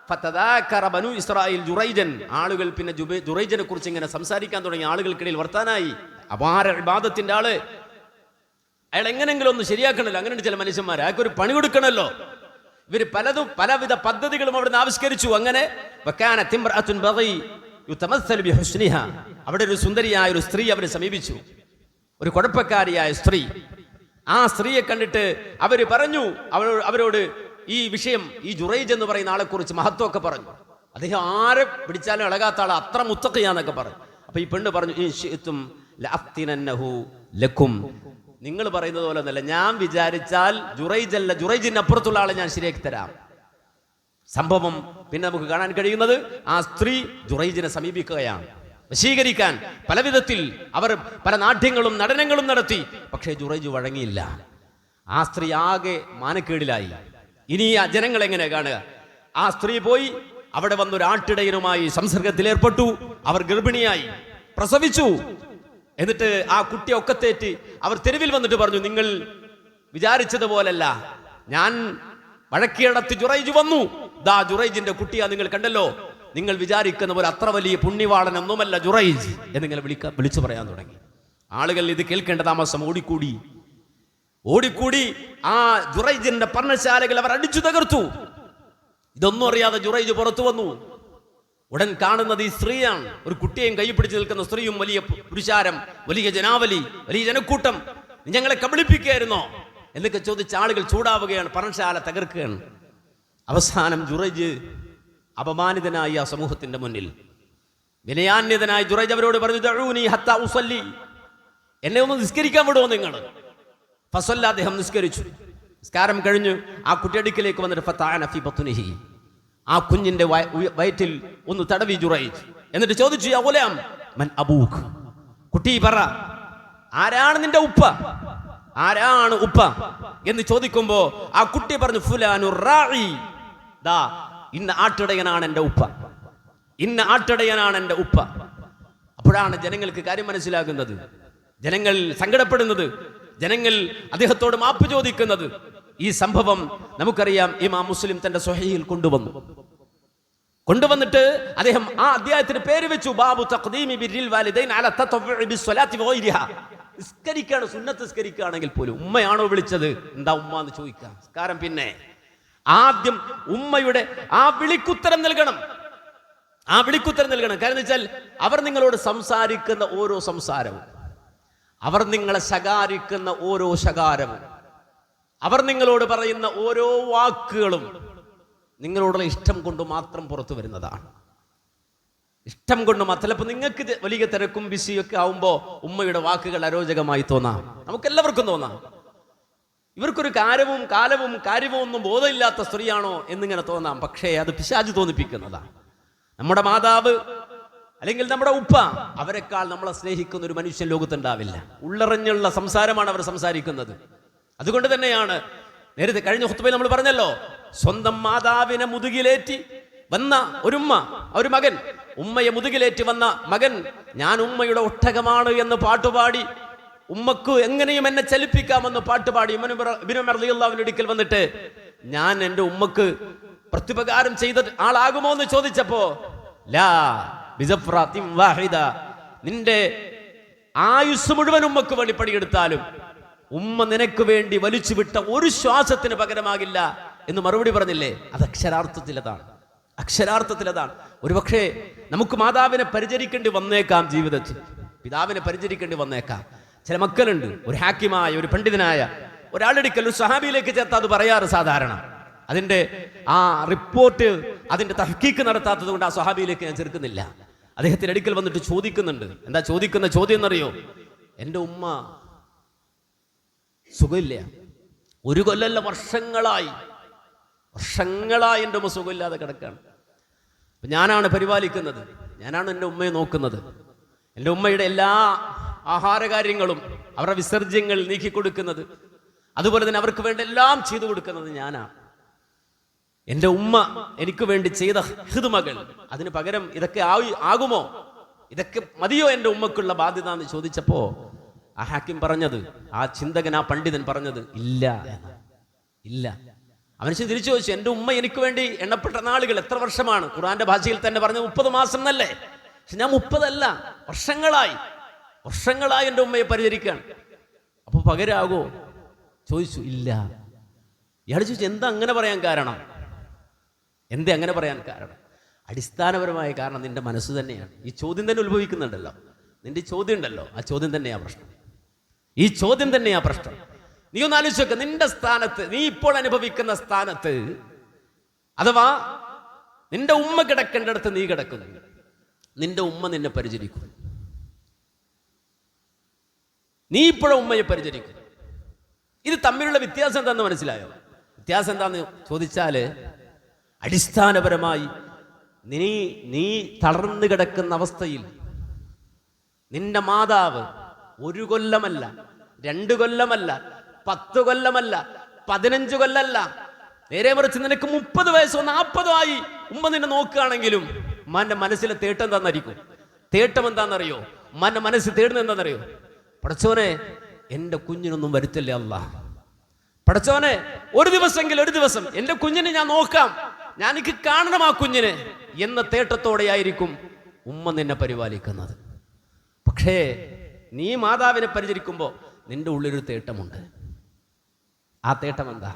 ഫതദാക്കറ ബനു ഇസ്രായേൽ ജുറൈജൻ, ആളുകൾ പിന്നെ ജുറൈജനെ കുറിച്ച് ഇങ്ങനെ സംസാരിക്കാൻ തുടങ്ങി. ആളുകൾക്കിടയിൽ വർത്താനായി, അപാര ഇബാദത്തിന്റെ ആള്, അയാൾ എങ്ങനെങ്കിലും ഒന്ന് ശരിയാക്കണല്ലോ. അങ്ങനെ ചില മനുഷ്യന്മാർ, അയാൾക്കൊരു പണി കൊടുക്കണല്ലോ. ഇവർ പലവിധ പദ്ധതികളും അവിടെ നിന്ന് ആവിഷ്കരിച്ചു. അങ്ങനെ അവിടെ ഒരു സുന്ദരിയായ ഒരു സ്ത്രീ അവരെ സമീപിച്ചു, ഒരു കുഴപ്പക്കാരിയായ സ്ത്രീ. ആ സ്ത്രീയെ കണ്ടിട്ട് അവര് പറഞ്ഞു, അവരോട് ഈ വിഷയം, ഈ ജുറൈജ് എന്ന് പറയുന്ന ആളെ കുറിച്ച് മഹത്വമൊക്കെ പറഞ്ഞു. അദ്ദേഹം ആരെ പിടിച്ചാലും ഇളകാത്ത ആളെ, അത്ര മുത്തഖിയാന്നൊക്കെ പറഞ്ഞു. അപ്പൊ ഈ പെണ്ണ് പറഞ്ഞു, ലക്കും, നിങ്ങൾ പറയുന്നത് പോലെ ഒന്നല്ല, ഞാൻ വിചാരിച്ചാൽ ജുറൈജിന് അപ്പുറത്തുള്ള ആളെ ഞാൻ ശരിയാക്കി തരാം. സംഭവം പിന്നെ നമുക്ക് കാണാൻ കഴിയുന്നത് ആ സ്ത്രീ ജുറൈജിനെ സമീപിക്കുകയാണ് വശീകരിക്കാൻ. പലവിധത്തിൽ അവർ പല നാട്യങ്ങളും നടനങ്ങളും നടത്തി. പക്ഷേ ജുറൈജ് വഴങ്ങിയില്ല. ആ സ്ത്രീ ആകെ മാനക്കേടിലായി. ഇനി ആ ജനങ്ങൾ എങ്ങനെ കാണുക? ആ സ്ത്രീ പോയി അവിടെ വന്നൊരു ആട്ടിടയനുമായി സംസർഗത്തിലേർപ്പെട്ടു. അവർ ഗർഭിണിയായി, പ്രസവിച്ചു. എന്നിട്ട് ആ കുട്ടിയെ ഒക്കത്തേറ്റ് അവർ തെരുവിൽ വന്നിട്ട് പറഞ്ഞു, നിങ്ങൾ വിചാരിച്ചതുപോലല്ല, ഞാൻ വഴക്കിയടത്ത് ജുറൈജ് വന്നു, ദാ ജുറൈജിന്റെ കുട്ടിയാ നിങ്ങൾ കണ്ടല്ലോ, നിങ്ങൾ വിചാരിക്കുന്ന പോലെ അത്ര വലിയ പുണ്യവാളനൊന്നുമല്ല ജുറൈജ് എന്നിങ്ങനെ വിളിച്ചു പറയാൻ തുടങ്ങി. ആളുകൾ ഇത് കേൾക്കേണ്ട താമസം ഓടിക്കൂടി ആ ജുറൈജിന്റെ പർണശാലകൾ അവർ അടിച്ചു തകർത്തു. ഇതൊന്നും അറിയാതെ ജുറൈജ് പുറത്തു വന്നു. ഉടൻ കാണുന്നത് ഈ സ്ത്രീയാണ്. ഒരു കുട്ടിയെയും കൈ പിടിച്ചു നിൽക്കുന്ന സ്ത്രീയും, വലിയ പുരുഷാരം, വലിയ ജനാവലി, വലിയ ജനക്കൂട്ടം. ഞങ്ങളെ കബളിപ്പിക്കുകയായിരുന്നോ എന്നൊക്കെ ചോദിച്ച ആളുകൾ ചൂടാവുകയാണ്, പർണശാല തകർക്കുകയാണ്. അവസാനം ജുറൈജ് അപമാനിതനായി ആ സമൂഹത്തിന്റെ മുന്നിൽ വിനയാന്യതനായി ജുറൈജ് അവരോട് പറഞ്ഞു, ദഊനി ഹത്താ ഉസല്ലി, എന്നെ ഒന്ന് നിസ്കരിക്കാൻ വിടുമോ നിങ്ങൾ? ഫസല്ല, അദ്ദേഹം നിസ്കരിച്ചു. നിസ്കാരം കഴിഞ്ഞു ആ കുട്ടിയടുക്കിലേക്ക് വന്നിട്ട് ഫതഅന ഫീ ബത്നിഹി, ആ കുഞ്ഞിന്റെ വയറ്റിൽ ഒന്ന് തടവി ജുറൈജ്. എന്നിട്ട് ചോദിച്ചു, യാ ഗുലാം മൻ അബൂക്, കുട്ടി പറ, ആരാണ് നിന്റെ ഉപ്പ? ആരാണ് ഉപ്പ എന്ന് ചോദിക്കുമ്പോ ആ കുട്ടി പറഞ്ഞു, ഫുലാനു റാഇ, ദാ ഇന്ന ആട്ടിടയനാണ് എൻ്റെ ഉപ്പ, ഇന്ന ആട്ടിടയനാണ് എൻ്റെ ഉപ്പ. അപ്പോഴാണ് ജനങ്ങൾക്ക് കാര്യം മനസ്സിലാകുന്നത്, ജനങ്ങൾ സങ്കടപ്പെടുന്നത്, ജനങ്ങൾ അദ്ദേഹത്തോട് മാപ്പ് ചോദിക്കുന്നത്. ഈ സംഭവം നമുക്കറിയാം, ഇമാം മുസ്ലിം തന്റെ സ്വഹീഹിൽ കൊണ്ടുവന്നിട്ട് അദ്ദേഹം ആ അധ്യായത്തിന് പേര് വെച്ചു, ബാബു തഖ്ദീമി ബിർരിൽ വാലിദൈൻ അല തതവ്വുഇ ബിസ്സലാത്തി വഗൈരിഹാ. നിസ്കരിക്കാണ്, സുന്നത്ത് നിസ്കരിക്കുകയാണെങ്കിൽ പോലും ഉമ്മയാണോ വിളിച്ചത്, എന്താ ഉമ്മ എന്ന് ചോദിക്കാം. കാരണം പിന്നെ ആദ്യം ഉമ്മയുടെ ആ വിളിക്കുത്തരം നൽകണം. കാരണം വെച്ചാൽ അവർ നിങ്ങളോട് സംസാരിക്കുന്ന ഓരോ സംസാരവും, അവർ നിങ്ങളെ ശകാരിക്കുന്ന ഓരോ ശകാരവും, അവർ നിങ്ങളോട് പറയുന്ന ഓരോ വാക്കുകളും നിങ്ങളോടുള്ള ഇഷ്ടം കൊണ്ട് മാത്രം പുറത്തു വരുന്നതാണ്. ഇഷ്ടം കൊണ്ട് മാത്രം. ചിലപ്പോൾ നിങ്ങൾക്ക് വലിയ തിരക്കും ബിസിയൊക്കെ ആവുമ്പോൾ ഉമ്മയുടെ വാക്കുകൾ അരോചകമായി തോന്നാം, നമുക്കെല്ലാവർക്കും തോന്നാം. ഇവർക്കൊരു കാര്യവും ഒന്നും ബോധമില്ലാത്ത സ്ത്രീയാണോ എന്നിങ്ങനെ തോന്നാം. പക്ഷേ അത് പിശാച് തോന്നിപ്പിക്കുന്നതാണ്. നമ്മുടെ മാതാവ് അല്ലെങ്കിൽ നമ്മുടെ ഉപ്പ, അവരെക്കാൾ നമ്മളെ സ്നേഹിക്കുന്ന ഒരു മനുഷ്യൻ ലോകത്തുണ്ടാവില്ല. ഉള്ളറിഞ്ഞുള്ള സംസാരമാണ് അവർ സംസാരിക്കുന്നത്. അതുകൊണ്ട് തന്നെയാണ് നേരത്തെ കഴിഞ്ഞ ഖുത്ബയിൽ നമ്മൾ പറഞ്ഞല്ലോ, സ്വന്തം മാതാവിനെ മുതുകിലേറ്റി വന്ന ഒരു മകൻ, ഉമ്മയെ മുതുകിലേറ്റി വന്ന മകൻ, ഞാൻ ഉമ്മയുടെ ഒട്ടകമാണ് എന്ന് പാട്ടുപാടി, ഉമ്മക്ക് എങ്ങനെയും എന്നെ ചലിപ്പിക്കാമെന്ന് പാട്ടുപാടി ഇബ്നു ഉമർ റളിയല്ലാഹുവിന്റെ അടുക്കൽ വന്നിട്ട്, ഞാൻ എൻ്റെ ഉമ്മക്ക് പ്രത്യുപകാരം ചെയ്ത ആളാകുമോ എന്ന് ചോദിച്ചപ്പോ, ലാ ബിസഫ്റാത്തിൻ വാഹിദ, നിന്റെ ആയുസ് മുഴുവൻ ഉമ്മക്ക് വേണ്ടി പണിയെടുത്താലും ഉമ്മ നിനക്ക് വേണ്ടി വലിച്ചു വിട്ട ഒരു ശ്വാസത്തിന് പകരമാകില്ല എന്ന് മറുപടി പറഞ്ഞില്ലേ? അത് അക്ഷരാർത്ഥത്തിലതാണ്. ഒരുപക്ഷെ നമുക്ക് മാതാവിനെ പരിചരിക്കേണ്ടി വന്നേക്കാം, ജീവിതത്തിൽ പിതാവിനെ പരിചരിക്കേണ്ടി വന്നേക്കാം. ചില മക്കളുണ്ട്, ഒരു ഹാക്കിമായ, ഒരു പണ്ഡിതനായ ഒരാളെടുക്കൽ ഒരു സഹാബിയിലേക്ക് ചേർത്ത് അത് പറയാറ് സാധാരണ. അതിന്റെ ആ റിപ്പോർട്ട്, അതിന്റെ തഹ്ഖീഖ് നടത്താത്തത് കൊണ്ട് ആ സഹാബിയിലേക്ക് ഞാൻ ചേർക്കുന്നില്ല. അദ്ദേഹത്തിന്റെ അടുക്കൽ വന്നിട്ട് ചോദിക്കുന്നുണ്ട്. എന്താ ചോദിക്കുന്ന ചോദ്യം എന്നറിയോ? എൻ്റെ ഉമ്മ സുഖമില്ല, ഒരു കൊല്ലല്ല, വർഷങ്ങളായി എൻ്റെ ഉമ്മ സുഖമില്ലാതെ കിടക്കാണ്. ഞാനാണ് പരിപാലിക്കുന്നത്, ഞാനാണ് എൻ്റെ ഉമ്മയെ നോക്കുന്നത്. എൻ്റെ ഉമ്മയുടെ എല്ലാ ആഹാരകാര്യങ്ങളും, അവരുടെ വിസർജ്യങ്ങൾ നീക്കിക്കൊടുക്കുന്നത്, അതുപോലെ തന്നെ അവർക്ക് വേണ്ട എല്ലാം ചെയ്തു കൊടുക്കുന്നത് ഞാനാണ്. എൻ്റെ ഉമ്മ എനിക്ക് വേണ്ടി ചെയ്ത ഹിദ്മകൾ, അതിന് പകരം ഇതൊക്കെ ആകുമോ, ഇതൊക്കെ മതിയോ എൻ്റെ ഉമ്മക്കുള്ള ബാധ്യത എന്ന് ചോദിച്ചപ്പോ ആ ഹാക്കിം പറഞ്ഞത്, ആ ചിന്തകൻ, ആ പണ്ഡിതൻ പറഞ്ഞത് ഇല്ല. അവൻ തിരിച്ചു ചോദിച്ചു, എൻ്റെ ഉമ്മ എനിക്ക് വേണ്ടി എണ്ണപ്പെട്ട നാളുകൾ എത്ര വർഷമാണ്? ഖുർആന്റെ ഭാഷയിൽ തന്നെ പറഞ്ഞത് 30 മാസം എന്നല്ലേ? പക്ഷെ ഞാൻ 30 അല്ല, വർഷങ്ങളായി എൻ്റെ ഉമ്മയെ പരിചരിക്കുകയാണ്. അപ്പൊ പകരാകോ ചോദിച്ചു. ഇല്ല. ഇയാൾ ചോദിച്ചു, എന്താ അങ്ങനെ പറയാൻ കാരണം? അടിസ്ഥാനപരമായ കാരണം നിന്റെ മനസ്സ് തന്നെയാണ്. ഈ ചോദ്യം തന്നെ ഉത്ഭവിക്കുന്നുണ്ടല്ലോ, നിന്റെ ചോദ്യം ഉണ്ടല്ലോ, ആ ചോദ്യം തന്നെയാ പ്രശ്നം. ഈ ചോദ്യം തന്നെയാ പ്രശ്നം. നീ ഒന്ന് ആലോചിച്ച് നോക്ക്, നിന്റെ സ്ഥാനത്ത്, നീ ഇപ്പോൾ അനുഭവിക്കുന്ന സ്ഥാനത്ത്, അഥവാ നിന്റെ ഉമ്മ കിടക്കേണ്ടടുത്ത് നീ കിടക്കുന്നു, നിന്റെ ഉമ്മ നിന്നെ പരിചരിക്കും, നീ ഇപ്പോഴും ഉമ്മയെ പരിചരിക്കും. ഇത് തമ്മിലുള്ള വ്യത്യാസം എന്താണെന്ന് മനസ്സിലായോ? വ്യത്യാസം എന്താന്ന് ചോദിച്ചാല്, അടിസ്ഥാനപരമായി നീ തളർന്നു കിടക്കുന്ന അവസ്ഥയിൽ നിന്റെ മാതാവ് 1 കൊല്ലമല്ല, 2 കൊല്ലമല്ല, 10 കൊല്ലമല്ല, 15 കൊല്ലമല്ല, നേരെ മറിച്ച് നിനക്ക് 30 വയസ്സോ 40 ആയി ഉമ്മ നിന്നെ നോക്കുകയാണെങ്കിലും ഉമ്മാന്റെ മനസ്സിലെ തേട്ടം എന്താണെന്നറിയിക്കും. തേട്ടം എന്താണെന്നറിയോ? ഉമ്മാന്റെ മനസ്സിൽ തേടുന്നത് എന്താണെന്നറിയോ? പടച്ചോനെ, എൻ്റെ കുഞ്ഞിനൊന്നും വരുത്തില്ലേ അല്ലാ. പടച്ചോനെ, ഒരു ദിവസം എൻ്റെ കുഞ്ഞിനെ ഞാൻ നോക്കാം, എനിക്ക് കാണണം ആ കുഞ്ഞിനെ എന്ന തേട്ടത്തോടെയായിരിക്കും ഉമ്മ നിന്നെ പരിപാലിക്കുന്നത്. പക്ഷേ നീ മാതാവിനെ പരിചരിക്കുമ്പോൾ നിന്റെ ഉള്ളിലൊരു തേട്ടമുണ്ട്. ആ തേട്ടം എന്താ?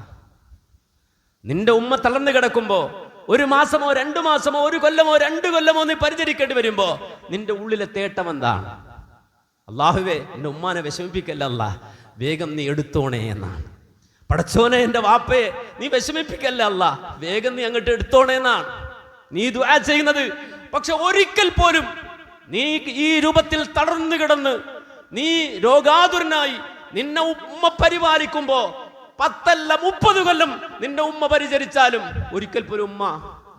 നിന്റെ ഉമ്മ തളർന്നു കിടക്കുമ്പോൾ 1 മാസമോ 2 മാസമോ 1 കൊല്ലമോ 2 കൊല്ലമോ നീ പരിചരിക്കേണ്ടി വരുമ്പോ നിന്റെ ഉള്ളിലെ തേട്ടം എന്താണ്? അല്ലാഹുവേ, എൻ്റെ ഉമ്മാനെ വിഷമിപ്പിക്കല്ല അല്ലാ, വേഗം നീ എടുത്തോണേ എന്നാണ്. പടച്ചോനെ, എൻ്റെ വാപ്പയെ നീ വിഷമിപ്പിക്കല്ല അല്ലാ, വേഗം നീ അങ്ങോട്ട് എടുത്തോണേ എന്നാണ് നീ ദുആ ചെയ്യുന്നത്. പക്ഷെ ഒരിക്കൽ പോലും നീ ഈ രൂപത്തിൽ തളർന്നു കിടന്ന് നീ രോഗാതുരനായി നിന്നെ ഉമ്മ പരിപാലിക്കുമ്പോ 10 അല്ല 30 കൊല്ലം നിന്റെ ഉമ്മ പരിചരിച്ചാലും ഒരിക്കൽ പോലും ഉമ്മ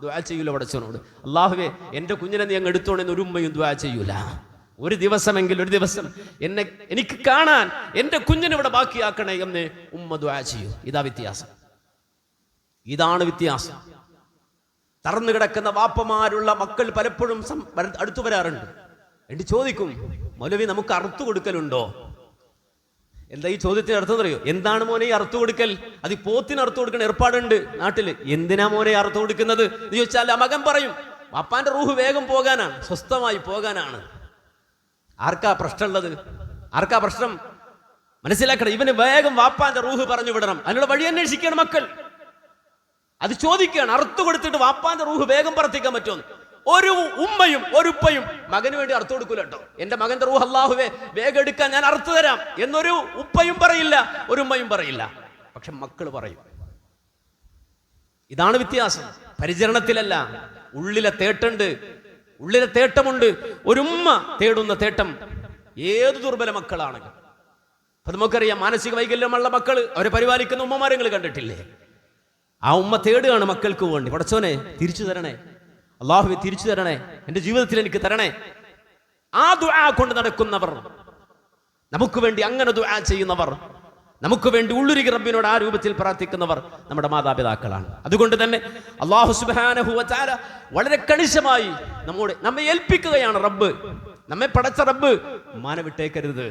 ദുആ ചെയ്യൂല പടച്ചോനോട്, അല്ലാഹുവേ എൻ്റെ കുഞ്ഞിനെ നീ അങ്ങ് എടുത്തോണെന്ന് ഒരു ഉമ്മയും ദുആ ചെയ്യൂല. ഒരു ദിവസം എനിക്ക് കാണാൻ എൻ്റെ കുഞ്ഞിനെ ഇവിടെ ബാക്കിയാക്കണേ എന്ന് ഉമ്മ ദുആ ചെയ്യൂ. ഇതാണ് വ്യത്യാസം. തറന്നു കിടക്കുന്ന വാപ്പമാരുള്ള മക്കൾ പലപ്പോഴും അടുത്തു വരാറുണ്ട്. എന്നിട്ട് ചോദിക്കും, മൗലവി നമുക്ക് അറുത്തു കൊടുക്കലുണ്ടോ? എന്താ ഈ ചോദ്യത്തിന് അർത്ഥം അറിയോ? എന്താണ് മോനെ ഈ അറുത്തു കൊടുക്കൽ? അത് ഈ പോത്തിന് അറുത്തു കൊടുക്കുന്ന ഏർപ്പാടുണ്ട് നാട്ടില്. എന്തിനാ മോനെ അറുത്തു കൊടുക്കുന്നത് എന്ന് ചോദിച്ചാൽ ആ മകൻ പറയും, വാപ്പാന്റെ റൂഹ് വേഗം പോകാനാണ്, സ്വസ്ഥമായി പോകാനാണ്. ആർക്കാ പ്രശ്നമുള്ളത്? ആർക്കാ പ്രശ്നം? മനസ്സിലാക്കണം. ഇവന് വേഗം വാപ്പാന്റെ റൂഹ് പറഞ്ഞു വിടണം, അതിനുള്ള വഴി അന്വേഷിക്കണം മക്കൾ. അത് ചോദിക്കുകയാണ്, അറുത്തു കൊടുത്തിട്ട് വാപ്പാന്റെ റൂഹ് വേഗം പറത്തിക്കാൻ പറ്റുമോ? ഒരു ഉമ്മയും ഒരു ഉപ്പയും മകന് വേണ്ടി അറുത്തു കൊടുക്കൂല കേട്ടോ. എന്റെ മകന്റെ റൂഹ് അല്ലാഹുവേ വേഗം എടുക്കാൻ ഞാൻ അറുത്തു തരാം എന്നൊരു ഉപ്പയും പറയില്ല, ഒരു ഉമ്മയും പറയില്ല. പക്ഷെ മക്കൾ പറയും. ഇതാണ് വ്യത്യാസം. പരിചരണത്തിലല്ല, ഉള്ളിലെ തേട്ടുണ്ട്, ഉള്ളിലെ തേട്ടമുണ്ട്. ഒരു ഉമ്മ തേടുന്ന തേട്ടം ഏത് ദുർബല മക്കളാണെങ്കിലും. അപ്പൊ നമുക്കറിയാം, മാനസിക വൈകല്യമുള്ള മക്കൾ അവരെ പരിപാലിക്കുന്ന ഉമ്മമാരെ നിങ്ങൾ കണ്ടിട്ടില്ലേ? ആ ഉമ്മ തേടുകയാണ് മക്കൾക്ക് വേണ്ടി, പടച്ചോനെ തിരിച്ചു തരണേ, അല്ലാഹുവേ തിരിച്ചു തരണേ, എൻ്റെ ജീവിതത്തിൽ എനിക്ക് തരണേ. ആ ദുആ കൊണ്ട് നടക്കുന്നവർ, നമുക്ക് വേണ്ടി അങ്ങനെ ദുആ ചെയ്യുന്നവർ, നമുക്ക് വേണ്ടി ഉള്ളുരുകി റബ്ബിനോട് ആ രൂപത്തിൽ പ്രാർത്ഥിക്കുന്നവർ നമ്മുടെ മാതാപിതാക്കളാണ്. അതുകൊണ്ട് തന്നെ അല്ലാഹു സുബ്ഹാനഹു വ തആല വളരെ കണിശമായി നമ്മെ ഏൽപ്പിക്കുകയാണ്. റബ്ബ്, നമ്മെ പടച്ച റബ്ബ്, ഉമ്മാനെ വിട്ടേക്കരുത്,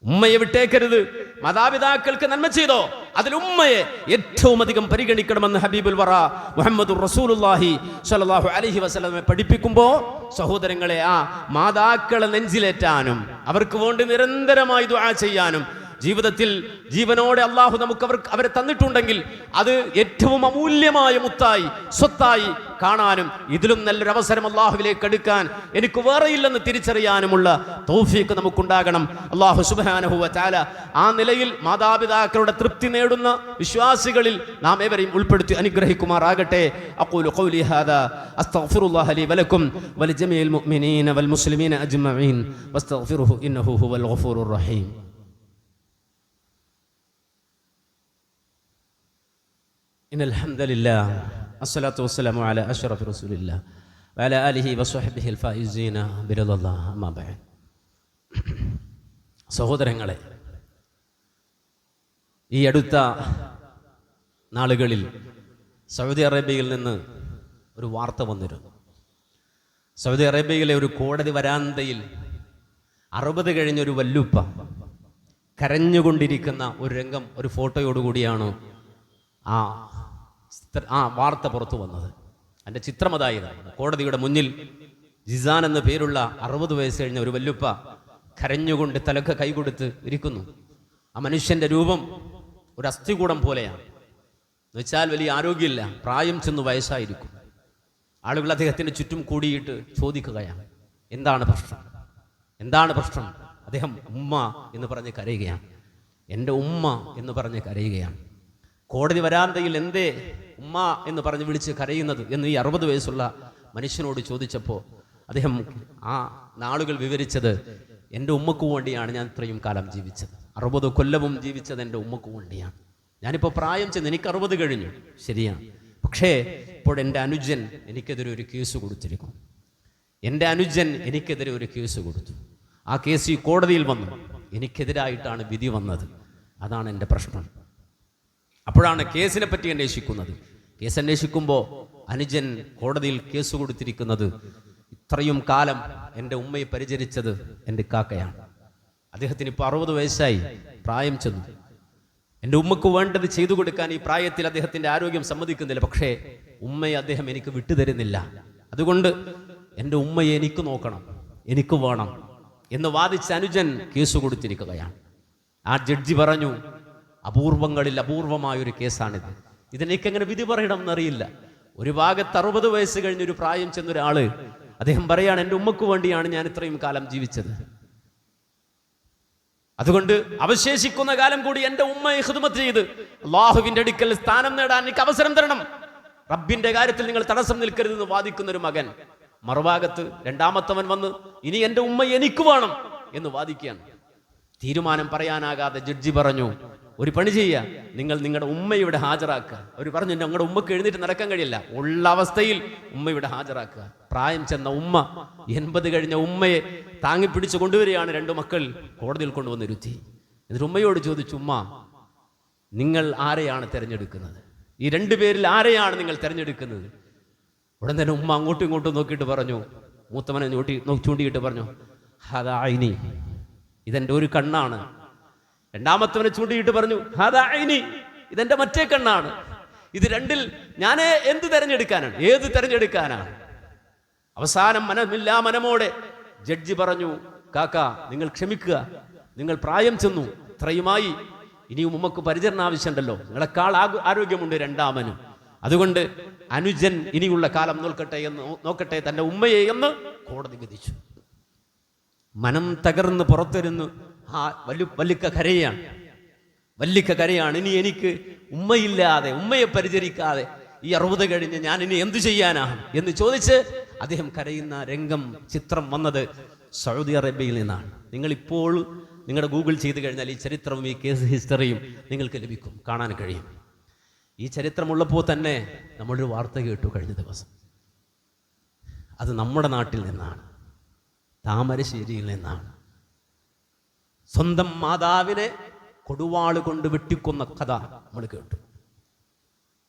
ഉമ്മയെ വിട്ടേക്കരുത്. മാതാപിതാക്കൾക്ക് നന്മ ചെയ്തോ അതിൽ ഉമ്മയെ ഏറ്റവും അധികം പരിഗണിക്കണമെന്ന് ഹബീബുൽ വറ മുഹമ്മദുർ റസൂലുള്ളാഹി സ്വല്ലല്ലാഹു അലൈഹി വസല്ലമയെ പഠിപ്പിക്കുമ്പോൾ, സഹോദരങ്ങളെ, ആ മാതാക്കളെ നെഞ്ചിലേറ്റാനും അവർക്ക് വേണ്ടി നിരന്തരമായി ദുആ ചെയ്യാനും ജീവിതത്തിൽ ജീവനോടെ അള്ളാഹു നമുക്ക് അവരെ തന്നിട്ടുണ്ടെങ്കിൽ അത് ഏറ്റവും അമൂല്യമായ മുത്തായി സ്വത്തായി കാണാനും ഇതിലും നല്ലൊരു അവസരം അള്ളാഹുവിലേക്ക് അടുക്കാൻ എനിക്ക് വേറെയില്ലെന്ന് തിരിച്ചറിയാനുമുള്ള തൗഫീഖ് നമുക്കുണ്ടാകണം. അള്ളാഹു സുബ്ഹാനഹു വ തആല ആ നിലയിൽ മാതാപിതാക്കളുടെ തൃപ്തി നേടുന്ന വിശ്വാസികളിൽ നാം ഏവരെയും ഉൾപ്പെടുത്തി അനുഗ്രഹിക്കുമാറാകട്ടെ. അഖൂലു ഖൗലി ഹാദാ അസ്തഗ്ഫിറുല്ലാഹ ലി വലക്കും വലിജമീഇൽ മുഅ്മിനീന വൽ മുസ്ലിമീന അജ്മഈൻ വസ്തഗ്ഫിറുഹു ഇന്നഹു ഹുവൽ ഗഫൂറുർ റഹീം. ഇന്നൽ ഹംദലില്ലാഹ് അസ്സലാത്തു വസ്സലാമു അലാ അഷ്റഫി റസൂലില്ലാഹ് വഅലാ ആലിഹി വസ്വഹ്ബിഹിൽ ഫായിസീന ബിറളില്ലാഹ് അമ്മാ ബഅദ്. സഹോദരങ്ങളെ, ഈ അടുത്ത നാളുകളിൽ സൗദി അറേബ്യയിൽ നിന്ന് ഒരു വാർത്ത വന്നിരുന്നു. സൗദി അറേബ്യയിലെ ഒരു കോടതി വരാന്തയിൽ 60 കഴിഞ്ഞൊരു വല്ലുപ്പ കരഞ്ഞുകൊണ്ടിരിക്കുന്ന ഒരു രംഗം, ഒരു ഫോട്ടോയോടുകൂടിയാണ് ആ വാർത്ത പുറത്തു വന്നത്. എൻ്റെ ചിത്രം അതായിരുന്നു. കോടതിയുടെ മുന്നിൽ ജിസാൻ എന്ന പേരുള്ള 60 വയസ്സ് കഴിഞ്ഞ ഒരു വല്ലുപ്പ കരഞ്ഞുകൊണ്ട് തലക്ക് കൈകൊടുത്ത് ഇരിക്കുന്നു. ആ മനുഷ്യൻ്റെ രൂപം ഒരു അസ്ഥികൂടം പോലെയാണ്. എന്നുവെച്ചാൽ വലിയ ആരോഗ്യമില്ല, പ്രായം ചെന്നു വയസ്സായിരിക്കും. ആളുകൾ അദ്ദേഹത്തിന് ചുറ്റും കൂടിയിട്ട് ചോദിക്കുകയാണ്, എന്താണ് പ്രശ്നം, എന്താണ് പ്രശ്നം? അദ്ദേഹം ഉമ്മ എന്ന് പറഞ്ഞ് കരയുകയാണ്. എൻ്റെ ഉമ്മ എന്ന് പറഞ്ഞ് കരയുകയാണ്. കോടതി വരാന്തയിൽ എന്തേ ഉമ്മ എന്ന് പറഞ്ഞ് വിളിച്ച് കരയുന്നത് എന്ന് ഈ 60 വയസ്സുള്ള മനുഷ്യനോട് ചോദിച്ചപ്പോൾ അദ്ദേഹം ആ നാളുകൾ വിവരിച്ചത്, എൻ്റെ ഉമ്മക്ക് വേണ്ടിയാണ് ഞാൻ ഇത്രയും കാലം ജീവിച്ചത്, 60 കൊല്ലവും ജീവിച്ചത് എൻ്റെ ഉമ്മക്ക് വേണ്ടിയാണ്. ഞാനിപ്പോൾ പ്രായം ചെന്ന് എനിക്ക് 60 കഴിഞ്ഞു, ശരിയാണ്. പക്ഷേ ഇപ്പോഴെൻ്റെ അനുജൻ എനിക്കെതിരെ ഒരു കേസ് കൊടുത്തിരിക്കും. എൻ്റെ അനുജൻ എനിക്കെതിരെ ഒരു കേസ് കൊടുത്തു. ആ കേസ് ഈ കോടതിയിൽ വന്നു. എനിക്കെതിരായിട്ടാണ് വിധി വന്നത്. അതാണ് എൻ്റെ പ്രശ്നം. അപ്പോഴാണ് കേസിനെ പറ്റി അന്വേഷിക്കുന്നത്. കേസ് അന്വേഷിക്കുമ്പോൾ അനുജൻ കോടതിയിൽ കേസ് കൊടുത്തിരിക്കുന്നത് ഇത്രയും കാലം എൻ്റെ ഉമ്മയെ പരിചരിച്ചത് എൻ്റെ കാക്കയാണ്. അദ്ദേഹത്തിന് ഇപ്പോൾ 60 വയസ്സായി, പ്രായം ചെന്നു. എൻ്റെ ഉമ്മക്ക് വേണ്ടത് ചെയ്തു കൊടുക്കാൻ ഈ പ്രായത്തിൽ അദ്ദേഹത്തിൻ്റെ ആരോഗ്യം സമ്മതിക്കുന്നില്ല. പക്ഷേ ഉമ്മയെ അദ്ദേഹം എനിക്ക് വിട്ടുതരുന്നില്ല. അതുകൊണ്ട് എൻ്റെ ഉമ്മയെ എനിക്ക് നോക്കണം, എനിക്ക് വേണം എന്ന് വാദിച്ച അനുജൻ കേസ് കൊടുത്തിരിക്കുകയാണ്. ആ ജഡ്ജി പറഞ്ഞു, അപൂർവങ്ങളിൽ അപൂർവമായൊരു കേസാണിത്. ഇതിനെനിക്കെങ്ങനെ വിധി പറയണം എന്നറിയില്ല. ഒരു ഭാഗത്ത് 60 വയസ്സ് കഴിഞ്ഞൊരു പ്രായം ചെന്നൊരാള് അദ്ദേഹം പറയാണ്, എൻ്റെ ഉമ്മക്ക് വേണ്ടിയാണ് ഞാൻ ഇത്രയും കാലം ജീവിച്ചത്. അതുകൊണ്ട് അവശേഷിക്കുന്ന കാലം കൂടി എൻ്റെ ഉമ്മയെ ഖിദ്മത്ത് ചെയ്ത് അള്ളാഹുവിന്റെ അടുക്കൽ സ്ഥാനം നേടാൻ എനിക്ക് അവസരം തരണം. റബ്ബിന്റെ കാര്യത്തിൽ നിങ്ങൾ തടസ്സം നിൽക്കരുതെന്ന് വാദിക്കുന്ന ഒരു മകൻ. മറുഭാഗത്ത് രണ്ടാമത്തവൻ വന്ന് ഇനി എൻ്റെ ഉമ്മ എനിക്ക് വേണം എന്ന് വാദിക്കുകയാണ്. തീരുമാനം പറയാനാകാതെ ജഡ്ജി പറഞ്ഞു, ഒരു പണി ചെയ്യുക, നിങ്ങൾ നിങ്ങളുടെ ഉമ്മയുടെ ഹാജരാക്കുക. അവർ പറഞ്ഞു, ഞങ്ങളുടെ ഉമ്മക്ക് എഴുന്നേറ്റ് നടക്കാൻ കഴിയില്ല, ഉള്ള അവസ്ഥയിൽ ഉമ്മയുടെ ഹാജരാക്കുക. പ്രായം ചെന്ന ഉമ്മ, 80 കഴിഞ്ഞ ഉമ്മയെ താങ്ങിപ്പിടിച്ച് കൊണ്ടുവരികയാണ് 2 മക്കൾ കോടതിയിൽ കൊണ്ടുവന്നിരുത്തി. എന്നിട്ട് ഉമ്മയോട് ചോദിച്ചു, ഉമ്മ, നിങ്ങൾ ആരെയാണ് തിരഞ്ഞെടുക്കുന്നത്? ഈ 2 പേരിൽ ആരെയാണ് നിങ്ങൾ തിരഞ്ഞെടുക്കുന്നത്? ഉടൻ തന്നെ ഉമ്മ അങ്ങോട്ടും ഇങ്ങോട്ടും നോക്കിയിട്ട് പറഞ്ഞു, മൂത്തവനെ ചൂണ്ടിയിട്ട് പറഞ്ഞു, ഹദാ ഐനി, ഇതെൻ്റെ ഒരു കണ്ണാണ്. രണ്ടാമത്തവനെ ചൂണ്ടിയിട്ട് പറഞ്ഞു, ഹദാ ഐനി, ഇതെൻ്റെ മറ്റേ കണ്ണാണ്. ഇത് രണ്ടിൽ ഞാൻ എന്ത് തിരഞ്ഞെടുക്കാനാണ്, ഏത് തിരഞ്ഞെടുക്കാനാണ്? അവസാനം മനമോടെ ജഡ്ജി പറഞ്ഞു, കാക്ക, നിങ്ങൾ ക്ഷമിക്കുക, നിങ്ങൾ പ്രായം ചെന്നു, ഇത്രയുമായി, ഇനിയും ഉമ്മക്ക് പരിചരണം ആവശ്യമുണ്ടല്ലോ, നിങ്ങളെക്കാൾ ആരോഗ്യമുണ്ട് രണ്ടാമനും. അതുകൊണ്ട് അനുജൻ ഇനിയുള്ള കാലം നോക്കട്ടെ തന്റെ ഉമ്മയെ എന്ന് കോടതി വിധിച്ചു. മനം തകർന്ന് പുറത്തിരുന്ന് ആ വല്ലിക്ക കരയാണ്. ഇനി എനിക്ക് ഉമ്മയില്ലാതെ, ഉമ്മയെ പരിചരിക്കാതെ ഈ 60 കഴിഞ്ഞ് ഞാൻ ഇനി എന്തു ചെയ്യാനാണ് എന്ന് ചോദിച്ച് അദ്ദേഹം കരയുന്ന രംഗം, ചിത്രം വന്നത് സൗദി അറേബ്യയിൽ നിന്നാണ്. നിങ്ങളിപ്പോൾ നിങ്ങളുടെ ഗൂഗിൾ ചെയ്ത് കഴിഞ്ഞാൽ ഈ ചരിത്രവും ഈ കേസ് ഹിസ്റ്ററിയും നിങ്ങൾക്ക് ലഭിക്കും, കാണാൻ കഴിയും. ഈ ചരിത്രമുള്ളപ്പോൾ തന്നെ നമ്മളൊരു വാർത്ത കേട്ടു കഴിഞ്ഞ ദിവസം. അത് നമ്മുടെ നാട്ടിൽ നിന്നാണ്, താമരശ്ശേരിയിൽ നിന്നാണ്. സ്വന്തം മാതാവിനെ കൊടുവാള് കൊണ്ട് വെട്ടിക്കൊന്ന കഥ നമ്മൾ കേട്ടു.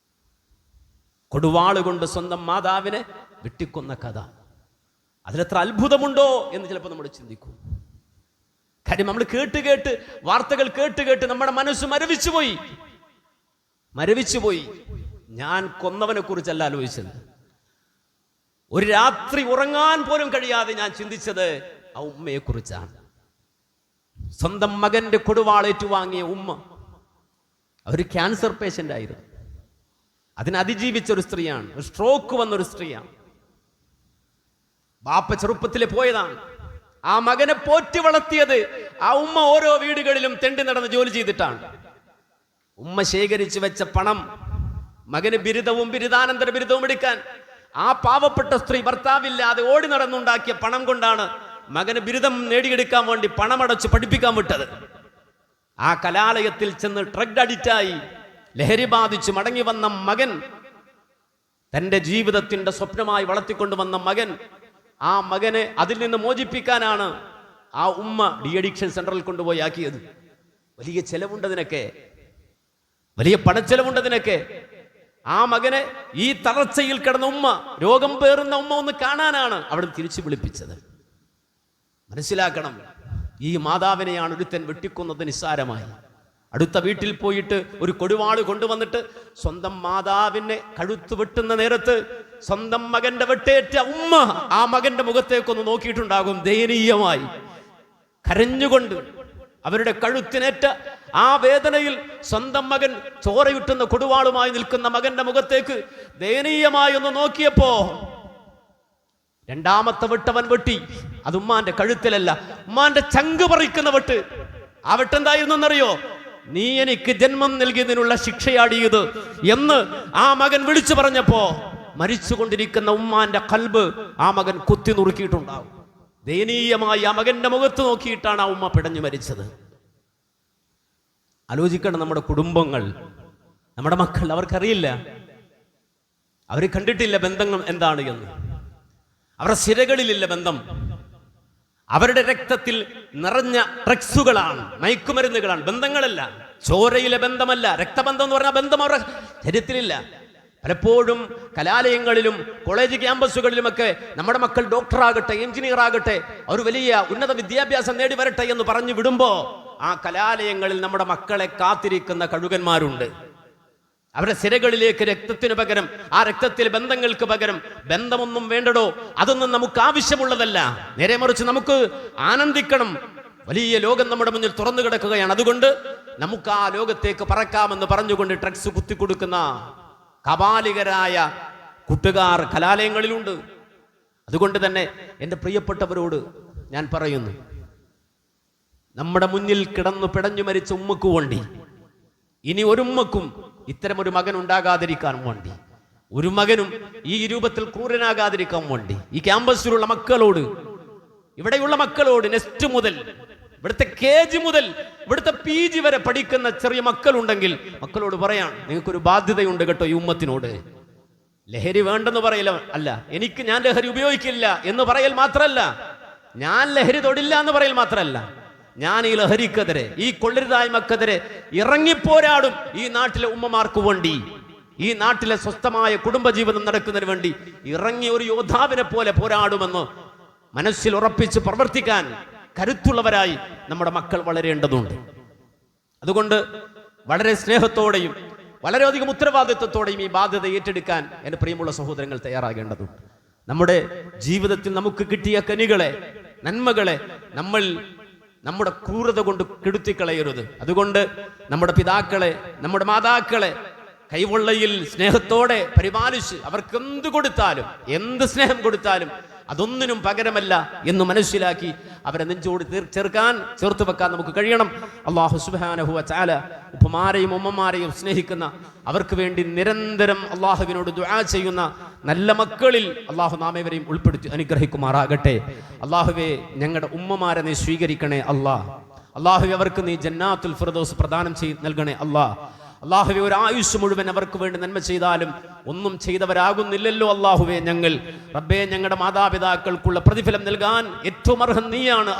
കൊടുവാള് കൊണ്ട് സ്വന്തം മാതാവിനെ വെട്ടിക്കൊന്ന കഥ. അതിലെത്ര അത്ഭുതമുണ്ടോ എന്ന് ചിലപ്പോൾ നമ്മൾ ചിന്തിക്കും. കാര്യം നമ്മൾ കേട്ട് വാർത്തകൾ കേട്ട് നമ്മുടെ മനസ്സ് മരവിച്ചുപോയി. ഞാൻ കൊന്നവനെ കുറിച്ചല്ല ആലോചിച്ചത്. ഒരു രാത്രി ഉറങ്ങാൻ പോലും കഴിയാതെ ഞാൻ ചിന്തിച്ചത് ആ ഉമ്മയെ കുറിച്ചാണ്. സ്വന്തം മകന്റെ കൊടുവാളേറ്റു വാങ്ങിയ ഉമ്മ, അവർ ക്യാൻസർ പേഷ്യന്റ് ആയിരുന്നു. അതിനെ അതിജീവിച്ച ഒരു സ്ത്രീയാണ്. ഒരു സ്ട്രോക്ക് വന്നൊരു സ്ത്രീയാണ്. ബാപ്പ ചെറുപ്പത്തിലെ പോയതാണ്. ആ മകനെ പോറ്റി വളർത്തിയത് ആ ഉമ്മ ഓരോ വീടുകളിലും തെണ്ടി നടന്ന് ജോലി ചെയ്തിട്ടാണ്. ഉമ്മ ശേഖരിച്ചു വെച്ച പണം മകന് ബിരുദവും ബിരുദാനന്തര ബിരുദവും എടുക്കാൻ ആ പാവപ്പെട്ട സ്ത്രീ ഭർത്താവില്ലാതെ ഓടി നടന്നുണ്ടാക്കിയ പണം കൊണ്ടാണ് മകന് ബിരുദം നേടിയെടുക്കാൻ വേണ്ടി പണമടച്ച് പഠിപ്പിക്കാൻ വിട്ടത്. ആ കലാലയത്തിൽ ചെന്ന് ഡ്രഗ് അഡിക്റ്റായി ലഹരി ബാധിച്ച് മടങ്ങി വന്ന മകൻ, തൻ്റെ ജീവിതത്തിന്റെ സ്വപ്നമായി വളർത്തിക്കൊണ്ടുവന്ന മകൻ, ആ മകനെ അതിൽ നിന്ന് മോചിപ്പിക്കാനാണ് ആ ഉമ്മ ഡി അഡിക്ഷൻ സെന്ററിൽ കൊണ്ടുപോയി ആക്കിയത്. വലിയ ചെലവുണ്ടതിനൊക്കെ, വലിയ പണച്ചെലവുണ്ടതിനൊക്കെ. ആ മകനെ ഈ തളർച്ചയിൽ കിടന്ന ഉമ്മ, രോഗം പേറുന്ന ഉമ്മ ഒന്ന് കാണാനാണ് അവിടെ തിരിച്ചു വിളിപ്പിച്ചത്. മനസ്സിലാക്കണം, ഈ മാതാവിനെയാണ് ഒരുത്തൻ വെട്ടിക്കൊന്നത് നിസ്സാരമായി. അടുത്ത വീട്ടിൽ പോയിട്ട് ഒരു കൊടുവാള് കൊണ്ടുവന്നിട്ട് സ്വന്തം മാതാവിനെ കഴുത്ത് വെട്ടുന്ന നേരത്ത് സ്വന്തം മകന്റെ വെട്ടേറ്റ ഉമ്മ ആ മകന്റെ മുഖത്തേക്കൊന്ന് നോക്കിയിട്ടുണ്ടാകും, ദയനീയമായി കരഞ്ഞുകൊണ്ട്. അവരുടെ കഴുത്തിനേറ്റ ആ വേദനയിൽ സ്വന്തം മകൻ ചോരയുട്ടുന്ന കൊടുവാളുമായി നിൽക്കുന്ന മകന്റെ മുഖത്തേക്ക് ദയനീയമായി ഒന്ന് നോക്കിയപ്പോ രണ്ടാമത്തെ വെട്ടവൻ വെട്ടി. അത് ഉമ്മാന്റെ കഴുത്തിലല്ല, ഉമ്മാന്റെ ചങ്ക് പറിക്കുന്ന വെട്ട്. ആ വെട്ടെന്തായിരുന്നു എന്നറിയോ? നീ എനിക്ക് ജന്മം നൽകിയതിനുള്ള ശിക്ഷയാടിയത് എന്ന് ആ മകൻ വിളിച്ചു പറഞ്ഞപ്പോ മരിച്ചുകൊണ്ടിരിക്കുന്ന ഉമ്മാന്റെ കൽബ് ആ മകൻ കുത്തി നുറുക്കിയിട്ടുണ്ടാവും. ദയനീയമായി ആ മകന്റെ മുഖത്ത് നോക്കിയിട്ടാണ് ആ ഉമ്മ പിടഞ്ഞു മരിച്ചത്. ആലോചിക്കണം, നമ്മുടെ കുടുംബങ്ങൾ, നമ്മുടെ മക്കൾ, അവർക്കറിയില്ല. അവർ കണ്ടിട്ടില്ല ബന്ധങ്ങൾ എന്താണ് എന്ന്. അവരുടെ സിരകളിലില്ല ബന്ധം. അവരുടെ രക്തത്തിൽ നിറഞ്ഞ ഡ്രഗ്സുകളാണ്, മയക്കുമരുന്നുകളാണ്, ബന്ധങ്ങളല്ല. ചോരയിലെ ബന്ധമല്ല. രക്തബന്ധം എന്ന് പറഞ്ഞാൽ ബന്ധം അവരുടെ ശരീരത്തിലില്ല. പലപ്പോഴും കലാലയങ്ങളിലും കോളേജ് ക്യാമ്പസുകളിലുമൊക്കെ നമ്മുടെ മക്കൾ ഡോക്ടറാകട്ടെ, എഞ്ചിനീയർ ആകട്ടെ, ഒരു വലിയ ഉന്നത വിദ്യാഭ്യാസം നേടി വരട്ടെ എന്ന് പറഞ്ഞു വിടുമ്പോൾ ആ കലാലയങ്ങളിൽ നമ്മുടെ മക്കളെ കാത്തിരിക്കുന്ന കഴുകന്മാരുണ്ട്. അവരുടെ സിരകളിലേക്ക് രക്തത്തിന് പകരം, ആ രക്തത്തിലെ ബന്ധങ്ങൾക്ക് പകരം ബന്ധമൊന്നും വേണ്ടടോ, അതൊന്നും നമുക്ക് ആവശ്യമുള്ളതല്ല. നേരെ മറിച്ച് നമുക്ക് ആനന്ദിക്കണം. വലിയ ലോകം നമ്മുടെ മുന്നിൽ തുറന്നു കിടക്കുകയാണ്. അതുകൊണ്ട് നമുക്ക് ആ ലോകത്തേക്ക് പറക്കാമെന്ന് പറഞ്ഞുകൊണ്ട് ഡ്രഗ്സ് കുത്തിക്കൊടുക്കുന്ന കപാലികരായ കൂട്ടുകാർ കലാലയങ്ങളിലുണ്ട്. അതുകൊണ്ട് തന്നെ എൻ്റെ പ്രിയപ്പെട്ടവരോട് ഞാൻ പറയുന്നു, നമ്മുടെ മുന്നിൽ കിടന്നു പിടഞ്ഞു മരിച്ച ഉമ്മക്ക് വേണ്ടി, ഇനി ഒരു ഉമ്മക്കും ഇത്തരമൊരു മകൻ ഉണ്ടാകാതിരിക്കാൻ വേണ്ടി, ഒരു മകനും ഈ രൂപത്തിൽ ക്രൂരനാകാതിരിക്കാൻ വേണ്ടി, ഈ ക്യാമ്പസിലുള്ള മക്കളോട്, ഇവിടെയുള്ള മക്കളോട്, നെക്സ്റ്റ് മുതൽ, ഇവിടുത്തെ KG മുതൽ ഇവിടുത്തെ PG വരെ പഠിക്കുന്ന ചെറിയ മക്കളുണ്ടെങ്കിൽ മക്കളോട് പറയാൻ, നിങ്ങൾക്കൊരു ബാധ്യതയുണ്ട് കേട്ടോ ഈ ഉമ്മത്തിനോട്. ലഹരി വേണ്ടെന്ന് പറയല അല്ല, ഞാൻ ലഹരി ഉപയോഗിക്കില്ല എന്ന് പറയൽ മാത്രമല്ല, ഞാൻ ലഹരി തൊടില്ല എന്ന് പറയൽ മാത്രമല്ല, ഞാൻ ഈ ലഹരിക്കെതിരെ, ഈ കൊള്ളരുതായ്മക്കെതിരെ ഇറങ്ങിപ്പോരാടും. ഈ നാട്ടിലെ ഉമ്മമാർക്ക് വേണ്ടി, ഈ നാട്ടിലെ സ്വസ്ഥമായ കുടുംബജീവിതം നടക്കുന്നതിന് വേണ്ടി ഇറങ്ങി ഒരു യോദ്ധാവിനെ പോലെ പോരാടുമെന്ന് മനസ്സിൽ ഉറപ്പിച്ച് പ്രവർത്തിക്കാൻ കരുത്തുള്ളവരായി നമ്മുടെ മക്കൾ വളരേണ്ടതുണ്ട്. അതുകൊണ്ട് വളരെ സ്നേഹത്തോടെയും വളരെയധികം ഉത്തരവാദിത്വത്തോടെയും ഈ ബാധ്യത ഏറ്റെടുക്കാൻ എൻ്റെ പ്രിയമുള്ള സഹോദരങ്ങൾ തയ്യാറാകേണ്ടതുണ്ട്. നമ്മുടെ ജീവിതത്തിൽ നമുക്ക് കിട്ടിയ കനികളെ, നന്മകളെ നമ്മൾ നമ്മുടെ ക്രൂരത കൊണ്ട് കെടുത്തിക്കളയരുത്. അതുകൊണ്ട് നമ്മുടെ പിതാക്കളെ, നമ്മുടെ മാതാക്കളെ കൈവെള്ളയിൽ സ്നേഹത്തോടെ പരിപാലിച്ച് അവർക്ക് എന്ത് കൊടുത്താലും, എന്ത് സ്നേഹം കൊടുത്താലും അതൊന്നിനും പകരമല്ല എന്ന് മനസ്സിലാക്കി അവരെ നെഞ്ചോട് ചേർത്ത് വെക്കാൻ നമുക്ക് കഴിയണം. അല്ലാഹു സുബ്ഹാനഹു വ തആല ഉപ്പമാരെയും ഉമ്മമാരെയും സ്നേഹിക്കുന്ന, അവർക്ക് വേണ്ടി നിരന്തരം അള്ളാഹുവിനോട് ദുആ ചെയ്യുന്ന നല്ല മക്കളിൽ അള്ളാഹു നാമേവരെയും ഉൾപ്പെടുത്തി അനുഗ്രഹിക്കുമാറാകട്ടെ. അള്ളാഹുവേ, ഞങ്ങളുടെ ഉമ്മമാരെ നീ സ്വീകരിക്കണേ അള്ളാഹുവേ, അവർക്ക് നീ ജന്നാത്തുൽ ഫിർദൗസ് പ്രദാനം നൽകണേ അള്ളാഹുവേ, ഒരു ആയുസ് മുഴുവൻ അവർക്ക് വേണ്ടി നന്മ ചെയ്താലും ഒന്നും ചെയ്തവരാകുന്നില്ലല്ലോ അള്ളാഹുവേ. റബ്ബേ, ഞങ്ങളുടെ മാതാപിതാക്കൾക്കുള്ള പ്രതിഫലം നൽകാൻ ഏറ്റവും അർഹൻ നീയാണ്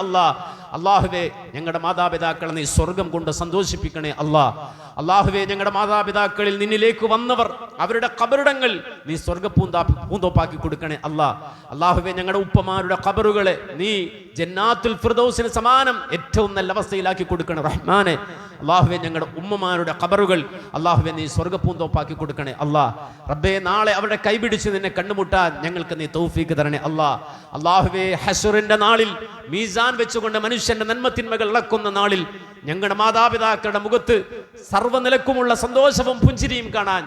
അള്ളാഹുവേ, ഞങ്ങളുടെ മാതാപിതാക്കളെ നീ സ്വർഗം കൊണ്ട് സന്തോഷിപ്പിക്കണേ അള്ളാഹുവേ, ഞങ്ങളുടെ മാതാപിതാക്കളിൽ നിന്നിലേക്ക് വന്നവർ, അവരുടെ ഖബറിടങ്ങൾ നീ പൂന്തോപ്പാക്കി കൊടുക്കണേ അള്ളാഹുവേ, ഞങ്ങളുടെ ഉപ്പമാരുടെ ഖബറുകളെ നീ ജന്നാത്തുൽ ഫിർദൗസിന് സമാനം ഏറ്റവും നല്ല അവസ്ഥയിലാക്കി കൊടുക്കണേ റഹ്മാനെ. അള്ളാഹുവേ, ഞങ്ങളുടെ ഉമ്മമാരുടെ ഖബറുകൾ അള്ളാഹുവേ നീ സ്വർഗ്ഗപൂന്തോപ്പാക്കി കൊടുക്കണേ റബ്ബേ, നാളെ അവരുടെ കൈപിടിച്ച് നിന്നെ കണ്ടുമുട്ടാൻ ഞങ്ങൾക്ക് നീ തൗഫീക്ക് തരണേ അള്ളാഹുവേ, ഹശ്റിന്റെ നാളിൽ മീസാൻ വെച്ചുകൊണ്ട് മനുഷ്യന്റെ നന്മത്തിന്മകൾ ഇളക്കുന്ന നാളിൽ ഞങ്ങളുടെ മാതാപിതാക്കളുടെ മുഖത്ത് സർവ്വനിലക്കുമുള്ള സന്തോഷവും പുഞ്ചിരിയും കാണാൻ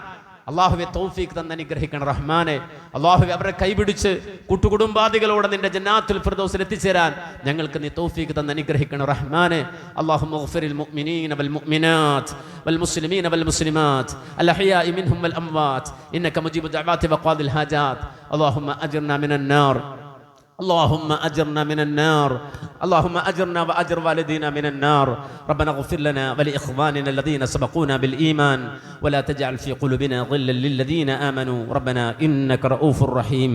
അള്ളാഹുവെ തൗഫീഖ് തന്ന് അനുഗ്രഹിക്കണം റഹ്മാനെ. അള്ളാഹുവെ, അവരെ കൈപിടിച്ച് കൂട്ടുകുടുംബാദികളോടെ നിന്റെ ജന്നാത്തുൽ ഫിർദൗസിൽ എത്തിച്ചേരാൻ ഞങ്ങൾക്ക് നീ തൗഫീഖ് തന്ന് അനുഗ്രഹിക്കണം റഹ്മാനെ. അല്ലാഹുമ്മ ഗ്ഫിറിൽ മുഅ്മിനീന വൽ മുഅ്മിനാത്ത് വൽ മുസ്ലിമീന വൽ മുസ്ലിമാത്ത് അൽ അഹ്യാഇ മിൻഹും വൽ അംവാത്ത് ഇന്നക മുജീബു ദഅവാതി വഖാദിൽ ഹാജാത്ത്. അല്ലാഹുമ്മ അജിർനാ മിനൻ നാർ اللهم أجرنا من النار اللهم أجرنا وأجر والدينا من النار. ربنا اغفر لنا ولإخواننا الذين سبقونا بالإيمان ولا تجعل في قلوبنا غلا للذين آمنوا ربنا إنك رؤوف رحيم.